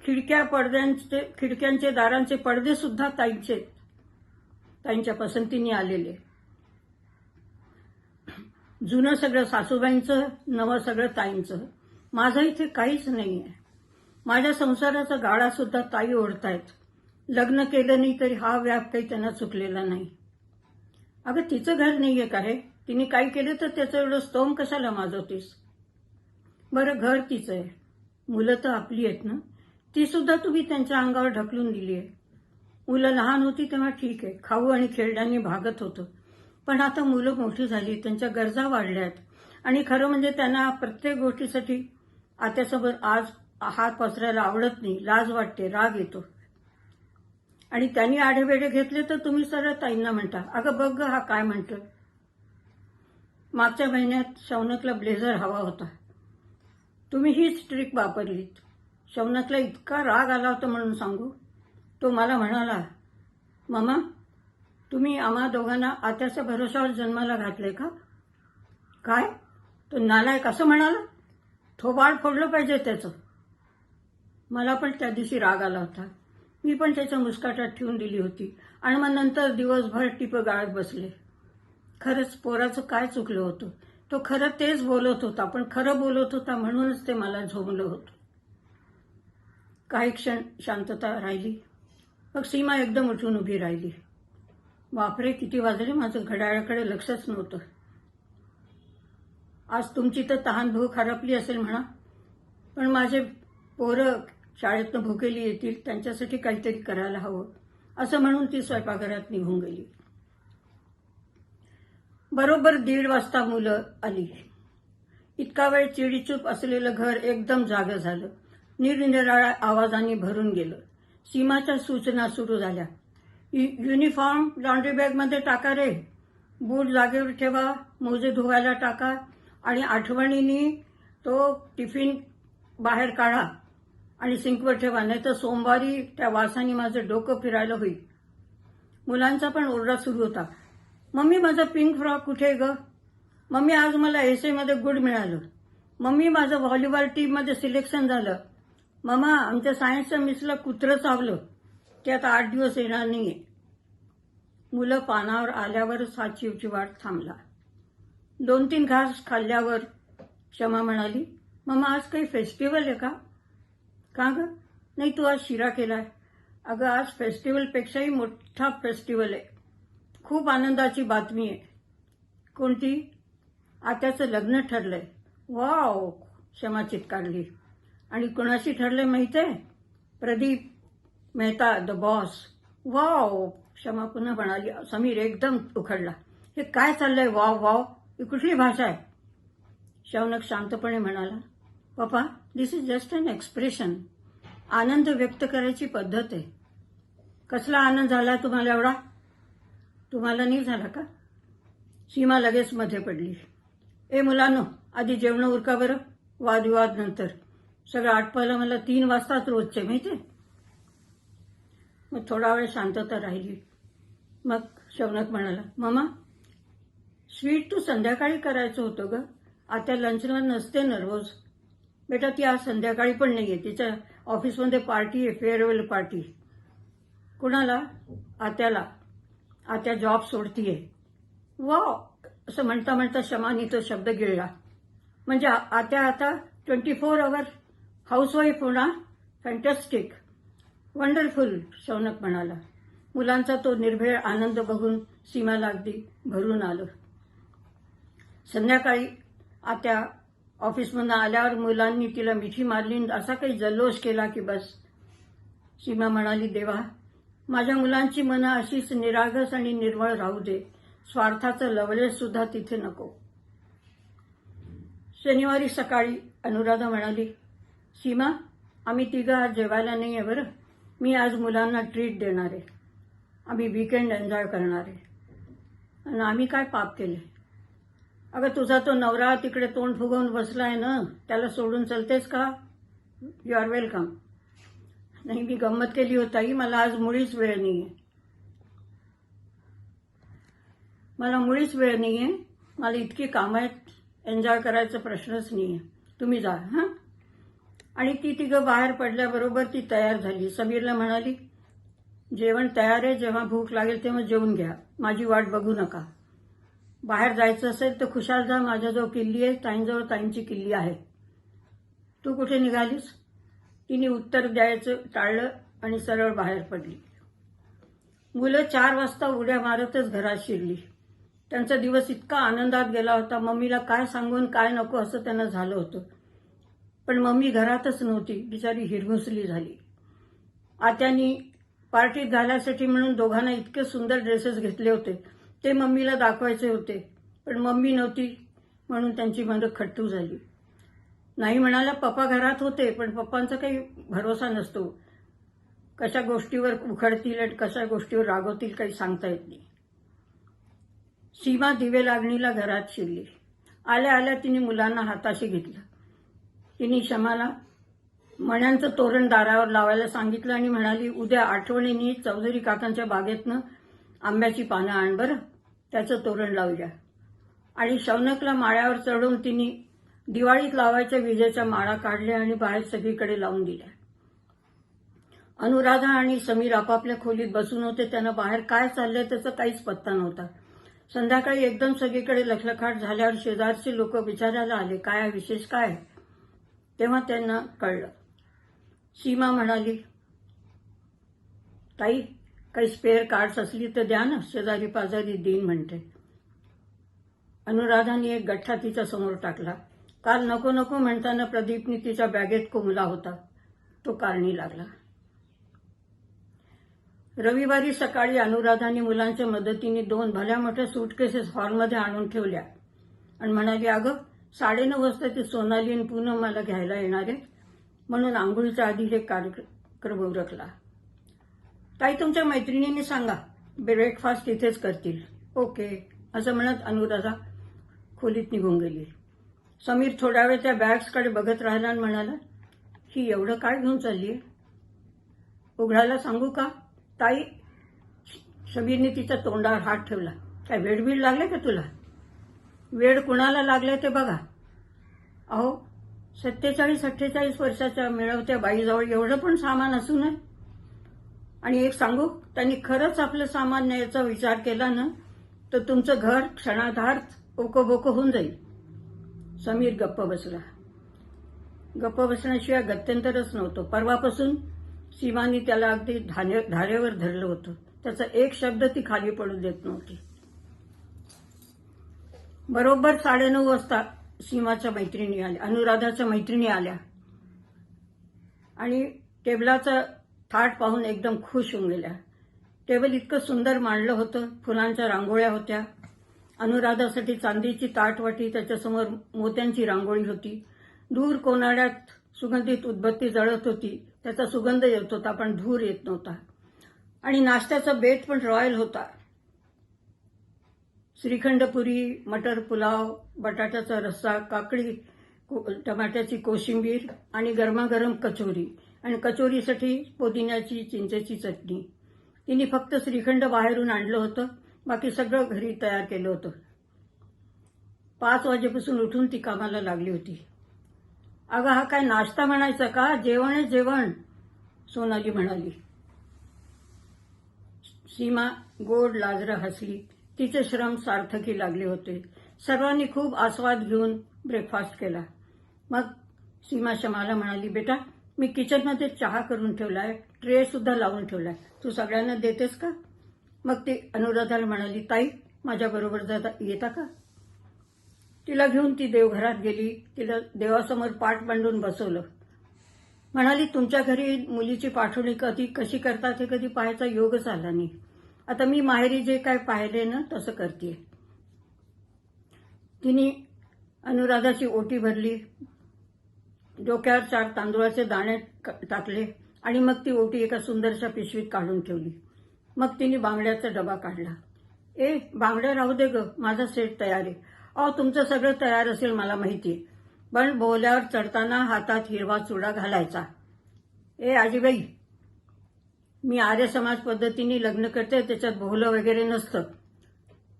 खिडक्यांचे दारांचे पडदे सुद्धा ताईंच्या पसंतीने आलेले. जुनं सगळं सासूबाईंचं, नवं सगळं ताईंचं. माझं इथे काहीच नाही आहे. माझ्या संसाराचा गाडा सुद्धा ताई ओढतायत. लग्न केलं नाही तरी हा व्याप काही त्यांना चुकलेला नाही. अगं, तिचं घर नाहीये का रे? तिने काही केलं तर त्याचं एवढं स्तोम कशाला माजवतीस? बरं, घर तिचं आहे, मुलं तर आपली आहेत ना. ती सुद्धा तुम्ही त्यांच्या अंगावर ढकलून दिली आहे. मुलं लहान होती तेव्हा ठीक आहे, खाऊ आणि खेळण्याने भागत होतं. पण आता मुलं मोठी झाली, त्यांच्या गरजा वाढल्यात आणि खरं म्हणजे त्यांना प्रत्येक गोष्टीसाठी आत्यासमोर आज हात पसरायला आवडत नाही. लाज वाटते, राग येतो. आणि त्यांनी आढेवेढे घेतले तर तुम्ही सरळ ताईंना म्हणता, अगं बघ ग, हा काय म्हणतोय. मागच्या महिन्यात शौनकला ब्लेझर हवा होता. तुम्ही हीच ट्रिक वापरलीत. शौनकला इतका राग आला होता म्हणून सांगू. तो मला म्हणाला, मामा, तुम्ही आम्हा दोघांना आत्याच्या भरोशावर जन्माला घातले का? काय? तो नालायक असं म्हणाला? थोबाड फोडलं पाहिजे त्याचं. मला पण त्या दिवशी राग आला होता. मी पण त्याच्या मुस्काटात ठेवून दिली होती आणि मग नंतर दिवसभर टिपं गाळत बसले. खरंच पोराचं काय चुकलं होतं? तो खरं तेच बोलत होता, पण खरं बोलत होता म्हणूनच ते मला झोंबलं होतं. काही क्षण शांतता राहिली. मग सीमा एकदम उठून उभी राहिली. बापरे, किती वाजले? माझं घड्याळाकडे लक्षच नव्हतं. आज तुमची तर तहान भूक हरपली असेल म्हणा, पण माझे पोरं शाळेतनं भुकेली येतील, त्यांच्यासाठी काहीतरी करायला हवं असं म्हणून ती स्वयंपाकघरात निघून गेली. बरोबर 1:30 वाजता मुलं आली. इतका वेळ चिडीचूप असलेलं घर एकदम जागं झालं. निरनिराळ्या आवाजांनी भरून गेलं. सीमाच्या सूचना सुरू झाल्या. युनिफॉर्म लॉन्ड्री बॅगमध्ये टाका रे, बूट जागेवर ठेवा, मोजे धुवायला टाका आणि आठवणीने तो टिफिन बाहेर काढा आणि सिंकवर ठेवा, नाही तर सोमवारी त्या वासाने माझं डोकं फिरायला होईल. मुलांचा पण ओरडा सुरू होता. मम्मी माझा पिंक फ्रॉक कुठे ग? मम्मी आज मला एसएमध्ये गुड मिळालं. मम्मी माझं व्हॉलीबॉल टीममध्ये सिलेक्शन झालं. मम्मा आमच्या सायन्सच्या मिसला कुत्रं चावलं, ते आता 8 दिवस येणार नाहीये. मुलं पानावर आल्यावरच हा चिवचिवाट थांबला. 2-3 घास खाल्ल्यावर क्षमा म्हणाली, मम्मा आज काही फेस्टिवल आहे का? का ग? नाही, तू आज शिरा केलाय. अगं आज फेस्टिवलपेक्षाही मोठा फेस्टिवल आहे. खूप आनंदाची बातमी आहे. कोणती? आत्याचं लग्न ठरलंय. वाव, क्षमा चित्कारली. आणि कुणाशी ठरलंय माहिती आहे? Pradeep Mehta the boss. Wow, क्षमा पुन्हा म्हणाली. समीर एकदम उखडला. हे काय चाललंय? वाव वाव, ही कुठली भाषा आहे? शौनक शांतपणे म्हणाला, पप्पा दिस इज जस्ट अन एक्सप्रेशन. आनंद व्यक्त करायची पद्धत आहे. कसला आनंद झाला तुम्हाला एवढा? तुम्हाला नाही झाला का? सीमा लगेच मध्ये पडली. ए मुलांनो, आधी जेवण उरका बरं, वादविवाद नंतर. सगळं आटपायला मला 3 वाजताच रोजचे माहिती. मग थोडा वेळ शांतता राहिली. मग शौनक म्हणाला, मामा स्वीट तू संध्याकाळी करायचं होतं ग. आता लंचला नसते ना रोज. बेटा ती आज संध्याकाळी पण नाहीये. तिच्या ऑफिसमध्ये पार्टी आहे, फेअरवेल पार्टी. कुणाला? आत्याला. आत्या जॉब सोडतीये. वाव, असं म्हणता म्हणता शमानी तो शब्द गिळला. म्हणजे आत्या आता 24 आवर हाऊसवाईफ होणार? फॅन्टॅस्टिक, वंडरफुल, शौनक म्हणाला. मुलांचा तो निर्भेळ आनंद बघून सीमाला अगदी भरून आलं. संध्याकाळी आत्या ऑफिसमधून आल्यावर मुलांनी तिला मिठी मारली, असा काही जल्लोष केला की बस. सीमा म्हणाली, देवा माझ्या मुलांची मनं अशीच निरागस आणि निर्मळ राहू दे. स्वार्थाचं लवलेश सुद्धा तिथे नको. शनिवारी सकाळी अनुराधा म्हणाली, सीमा आम्ही तिघं आज जेवायला नाही आहे बरं. मी आज मुलांना ट्रीट देणार आहे. आम्ही वीकेंड एन्जॉय करणार आहे. आणि आम्ही काय पाप केले? अगं तुझा तो नवरा तिकडे तोंड फुगवून बसलाय ना, त्याला सोडून चलतेस का? You are welcome. नाही, मी गंमत केली होताही, मला आज मुळीच वेळ नाहीये. मला मुळीच वेळ नाहीये. मला इतकी कामं आहेत, एन्जॉय करायचा प्रश्नच नाहीये. तुम्ही जा. हां. आणि ती तिघं बाहेर पडल्याबरोबर ती तयार झाली. समीरला म्हणाली, जेवण तयार आहे, जेव्हा भूक लागेल तेव्हा जेवून घ्या, माझी वाट बघू नका. बाहेर जायचं असेल तर खुशाल जा, माझ्याजवळ किल्ली आहे, ताईंजवळ ताईंची किल्ली आहे. तू कुठे निघालीस? तिने उत्तर द्यायचं टाळलं आणि सरळ बाहेर पडली. मुलं 4 वाजता उड्या मारतच घरात शिरली. त्यांचा दिवस इतका आनंदात गेला होता. मम्मीला काय सांगून काय नको असं त्यांना झालं होतं. पण मम्मी घरातच नव्हती, बिचारी हिरमुसली झाली. आत्यानी पार्टीत घालायसाठी म्हणून दोघांना इतके सुंदर ड्रेसेस घेतले होते, ते मम्मीला दाखवायचे होते. पण मम्मी नव्हती म्हणून त्यांची मनं खट्टू झाली. नाही म्हणाला, पप्पा घरात होते, पण पप्पांचा काही भरोसा नसतो. कशा गोष्टीवर उखडतील आणि कशा गोष्टीवर रागवतील काही सांगता येत नाही. सीमा दिवे लागणीला घरात शिरली. आल्या आल्या तिने मुलांना हाताशी घेतलं. तिने शमाला मण्यांचं तोरण दारावर लावायला सांगितलं आणि म्हणाली, उद्या आठवणीने चौधरी काकांच्या बागेतनं आंब्याची पानं आण बरं, त्याचं तोरण लावूया. आणि शौनकला माळ्यावर चढवून तिने दिवाळीत लावायच्या विजेच्या माळा काढल्या आणि बाहेर सगळीकडे लावून दिल्या. अनुराधा आणि समीर आपापल्या खोलीत बसून होते. त्यांना बाहेर काय चाललंय त्याचा काहीच पत्ता नव्हता. संध्याकाळी एकदम सगळीकडे लखलखाट झाल्यावर शेजारचे लोक विचारायला आले, काय विशेष काय? तेव्हा त्यांना कळलं. सीमा म्हणाली, ताई काही स्पेअर कार्ड्स असली तर द्या ना, शेजारी पाजारी देईन म्हणते. अनुराधाने एक गठ्ठा तिच्या समोर टाकला. काल नको नको म्हणताना प्रदीपने तिच्या बॅगेत कोंबला होता, तो कारणी लागला. रविवारी सकाळी अनुराधाने मुलांच्या मदतीने 2 भल्या मोठ्या सूटकेसेस हॉलमध्ये आणून ठेवल्या आणि म्हणाली, अगं 9:30 वाजता ती सोनाली आणि पूनम मला घ्यायला येणार आहे. म्हणून आंघोळीच्या आधी हे कार्यक्रम उरकला. ताई, तुमच्या मैत्रिणींनी सांगा ब्रेकफास्ट इथेच करतील. ओके असं म्हणत अनुराधा खोलीत निघून गेली. समीर थोड्या वेळ त्या बॅग्सकडे बघत राहिला आणि म्हणाला, ही एवढं काय घेऊन चाललीये? उघडायला सांगू का? ताई, समीरने तिच्या तोंडावर हात ठेवला. काय वेडबीड लागले का तुला? वेड कुणाला लागले ते बघा. अहो, 47-48 वर्षाच्या मिळवत्या बाईजवळ एवढं पण सामान असू नये. आणि एक सांगू, त्यांनी खरंच आपलं सामान न्यायचा विचार केला ना तर तुमचं घर क्षणार्धात ओकोबोको होऊन जाईल. समीर गप्प बसला. गप्प बसण्याशिवाय गत्यंतरच नव्हतं. परवापासून सीमाने त्याला अगदी धारेवर धरलं होतं. त्याचा एक शब्द ती खाली पडू देत नव्हती. बरोबर 9:30 वाजता सीमाच्या मैत्रिणी आल्या, अनुराधाच्या मैत्रिणी आल्या आणि टेबलाचं थाट पाहून एकदम खुश होऊन गेल्या. टेबल इतकं सुंदर मांडलं होतं. फुलांच्या रांगोळ्या होत्या. अनुराधासाठी चांदीची ताटवाटी, त्याच्यासमोर मोत्यांची रांगोळी होती. दूर कोनाड्यात सुगंधित उदबत्ती जळत होती. त्याचा सुगंध येत होता पण धूर येत नव्हता. आणि नाश्त्याचा बेत पण रॉयल होता. श्रीखंड पुरी, मटर पुलाव, बटाट्याचा रस्सा, काकडी, टमाट्याची कोशिंबीर आणि गरमागरम कचोरी. आणि कचोरीसाठी पुदिन्याची चिंचेची चटणी. तिने फक्त श्रीखंड बाहेरून आणलं होतं. बाकी सगळं घरी तयार केलं होतं. 5 वाजेपासून उठून ती कामाला लागली होती. अगं, हा काय नाश्ता म्हणायचा का? जेवण आहे जेवण, सोनाली म्हणाली. सीमा गोड लाजरं हसली. तिचे श्रम सार्थकी लागले होते. सर्वांनी खूप आस्वाद घेऊन ब्रेकफास्ट केला. मग सीमा शमाला म्हणाली, बेटा, मी किचनमध्ये चहा करून ठेवलाय, ट्रे सुद्धा लावून ठेवलाय, तू सगळ्यांना देतेस का? मग ती अनुराधाला म्हणाली, ताई, माझ्याबरोबर येता का? तिला घेऊन ती देवघरात गेली. तिला देवासमोर पाठ मांडून बसवलं. म्हणाली, तुमच्या घरी मुलीची पाठवणी कशी करतात हे कधी पाहायचा योगच आला नाही. आता मी माहेरी जे काय पाहिले ना तसं करते. तिने अनुराधाची ओटी भरली. डोक्यावर 4 तांदूळाचे दाणे टाकले आणि मग ती ओटी एका सुंदरशा पिशवीत काढून ठेवली. मग तिने बांगड्याचा डबा काढला. बांगड्या राहू दे ग, माझा सेट तयार आहे. अहो, तुमचं सगळं तयार असेल मला माहिती, पण बोहल्यावर चढताना हातात हिरवा चुडा घालायचा. आजीबाई, मी आर्य समाज पद्धतीने लग्न करते, त्याच्यात बोहलं वगैरे नसतं.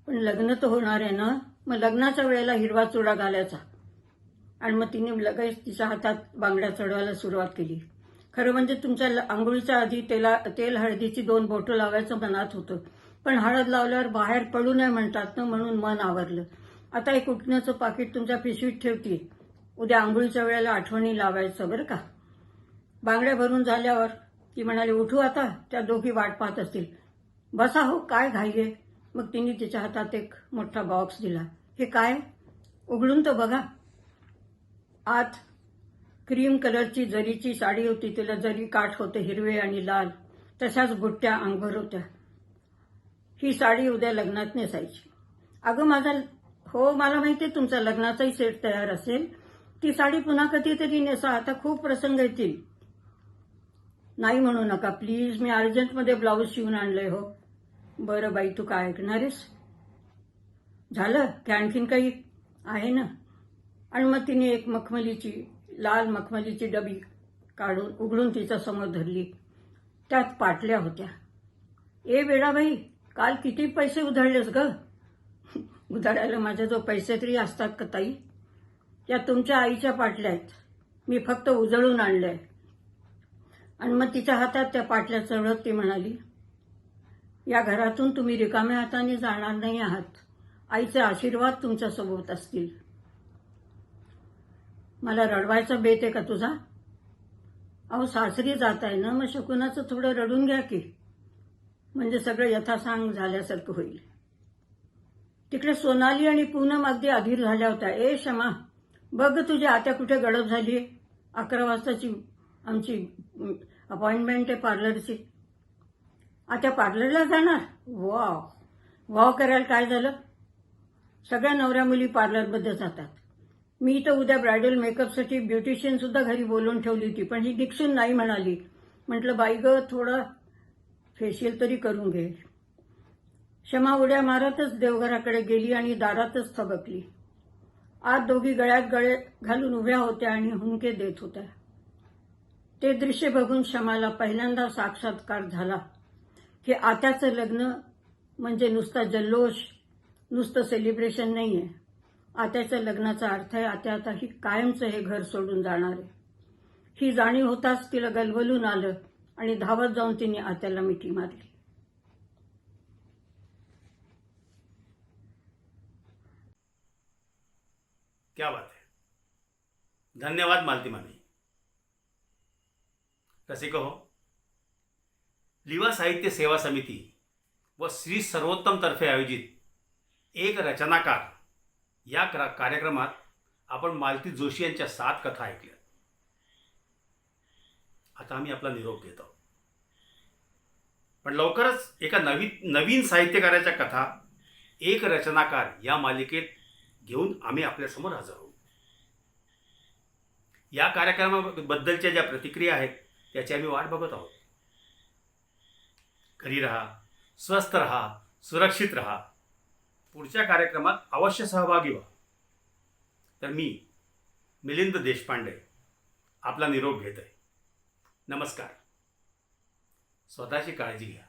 पण लग्न तर होणार आहे ना, मग लग्नाच्या वेळेला हिरवा चुडा घालायचा. आणि मग तिने लगेच तिच्या हातात बांगड्या चढवायला सुरुवात केली. खरं म्हणजे तुमच्या आंघोळीच्या आधी तेल हळदीची 2 बोटं लावायचं मनात होतं, पण हळद लावल्यावर बाहेर पडू नये म्हणतात ना, म्हणून मन आवरलं. आता एक उठण्याचं पाकिट तुमच्या पिशवीत ठेवते, उद्या आंघोळीच्या वेळेला आठवणी लावायचं बरं का. बांगड्या भरून झाल्यावर ती म्हणाली, उठू आता, त्या दोघी वाट पाहत असतील. बसा हो, काय घाईये. मग तिने तिच्या हातात एक मोठा बॉक्स दिला. हे काय? उघडून तर बघा. आत क्रीम कलरची जरीची साडी होती. तिला जरी काठ होते हिरवे आणि लाल, तशाच बुट्ट्या अंगभर होत्या. ही साडी उद्या लग्नात नेसायची. अगं हो, मला माहिती आहे तुमचा लग्नाचाही सेट तयार असेल. ती साडी पुन्हा कधीतरी नेसा, आता खूप प्रसंग येतील. नाही म्हणू नका प्लीज, मी अर्जंटमध्ये ब्लाऊज शिवून आणलंय हो. बरं बाई, तू काय ऐकणारेस? झालं की आणखीन काही आहे ना? आणि मग तिने एक लाल मखमलीची डबी काढून उघडून तिच्या समोर धरली. त्यात पाटल्या होत्या. वेडाबाई, काल किती पैसे उधळलेस ग? उधळायला माझ्याजवळ पैसे तरी असतात का ताई? त्या तुमच्या आईच्या पाटल्या आहेत, मी फक्त उजळून आणलंय. आणि मग तिच्या हातात त्या पाटल्या चढवत ती म्हणाली, या घरातून तुम्ही रिकाम्या हाताने जाणार नाही आहात. आईचे आशीर्वाद तुमच्यासोबत असतील. मला रडवायचा बेत आहे का तुझा? अहो, सासरी जात आहे ना, मग शकुनाचं थोडं रडून घ्या की, म्हणजे सगळं यथासांग झाल्यासारखं होईल. तिकडे सोनाली आणि पूनम अगदी अधीर झाल्या होत्या. क्षमा, बघ तुझी आत्या कुठे गडप झाली. 11 वाजताची आमची अपॉइंटमेंट आहे पार्लरची. आत्या पार्लरला जाणार? वाव करायला काय झालं? सगळ्या नवऱ्या मुली पार्लरमध्ये जातात. मी तर उद्या ब्रायडल मेकअपसाठी ब्युटिशियन सुद्धा घरी बोलवून ठेवली होती, पण ही निक्षून नाही म्हणाली. म्हटलं बाई ग, थोडा फेशियल तरी करून घे. क्षमा उड्या मारतच देवघराकडे गेली आणि दारातच थबकली. आत दोघी गळ्यात गळे घालून उभ्या होत्या आणि हुंके देत होत्या. ते दृश्य बघून क्षमाला पहिल्यांदा साक्षात्कार झाला की आत्याचं लग्न म्हणजे नुसता जल्लोष, नुसतं सेलिब्रेशन नाहीये. आत्याच्या लग्नाचा अर्थ आहे आत्या आता ही कायमचं हे घर सोडून जाणार आहे. ही जाणीव होताच तिला गलबलून आलं आणि धावत जाऊन तिने आत्याला मिठी मारली. क्या बात है. धन्यवाद मालती मामी. रसिको हो, लिवा साहित्य सेवा समिती व श्री सर्वोत्तम तर्फे आयोजित एक रचनाकार या कार्यक्रमात आपण मालती जोशी यांच्या 7 कथा ऐकल्या. आता आम्ही आपला निरोप घेत आहोत, पण लवकरच एका नवीन साहित्यकाराच्या कथा एक रचनाकार या मालिकेत घेऊन आम्ही आपल्यासमोर हजर आहोत. या कार्यक्रमाबद्दलच्या ज्या प्रतिक्रिया आहेत त्याची आम्ही वाट बघत आहोत. घरी राहा, स्वस्थ राहा, सुरक्षित राहा. पुढच्या कार्यक्रमात अवश्य सहभागी व्हा. तर मी मिलिंद देशपांडे आपला निरोप घेत आहे. नमस्कार. स्वतःची काळजी घ्या.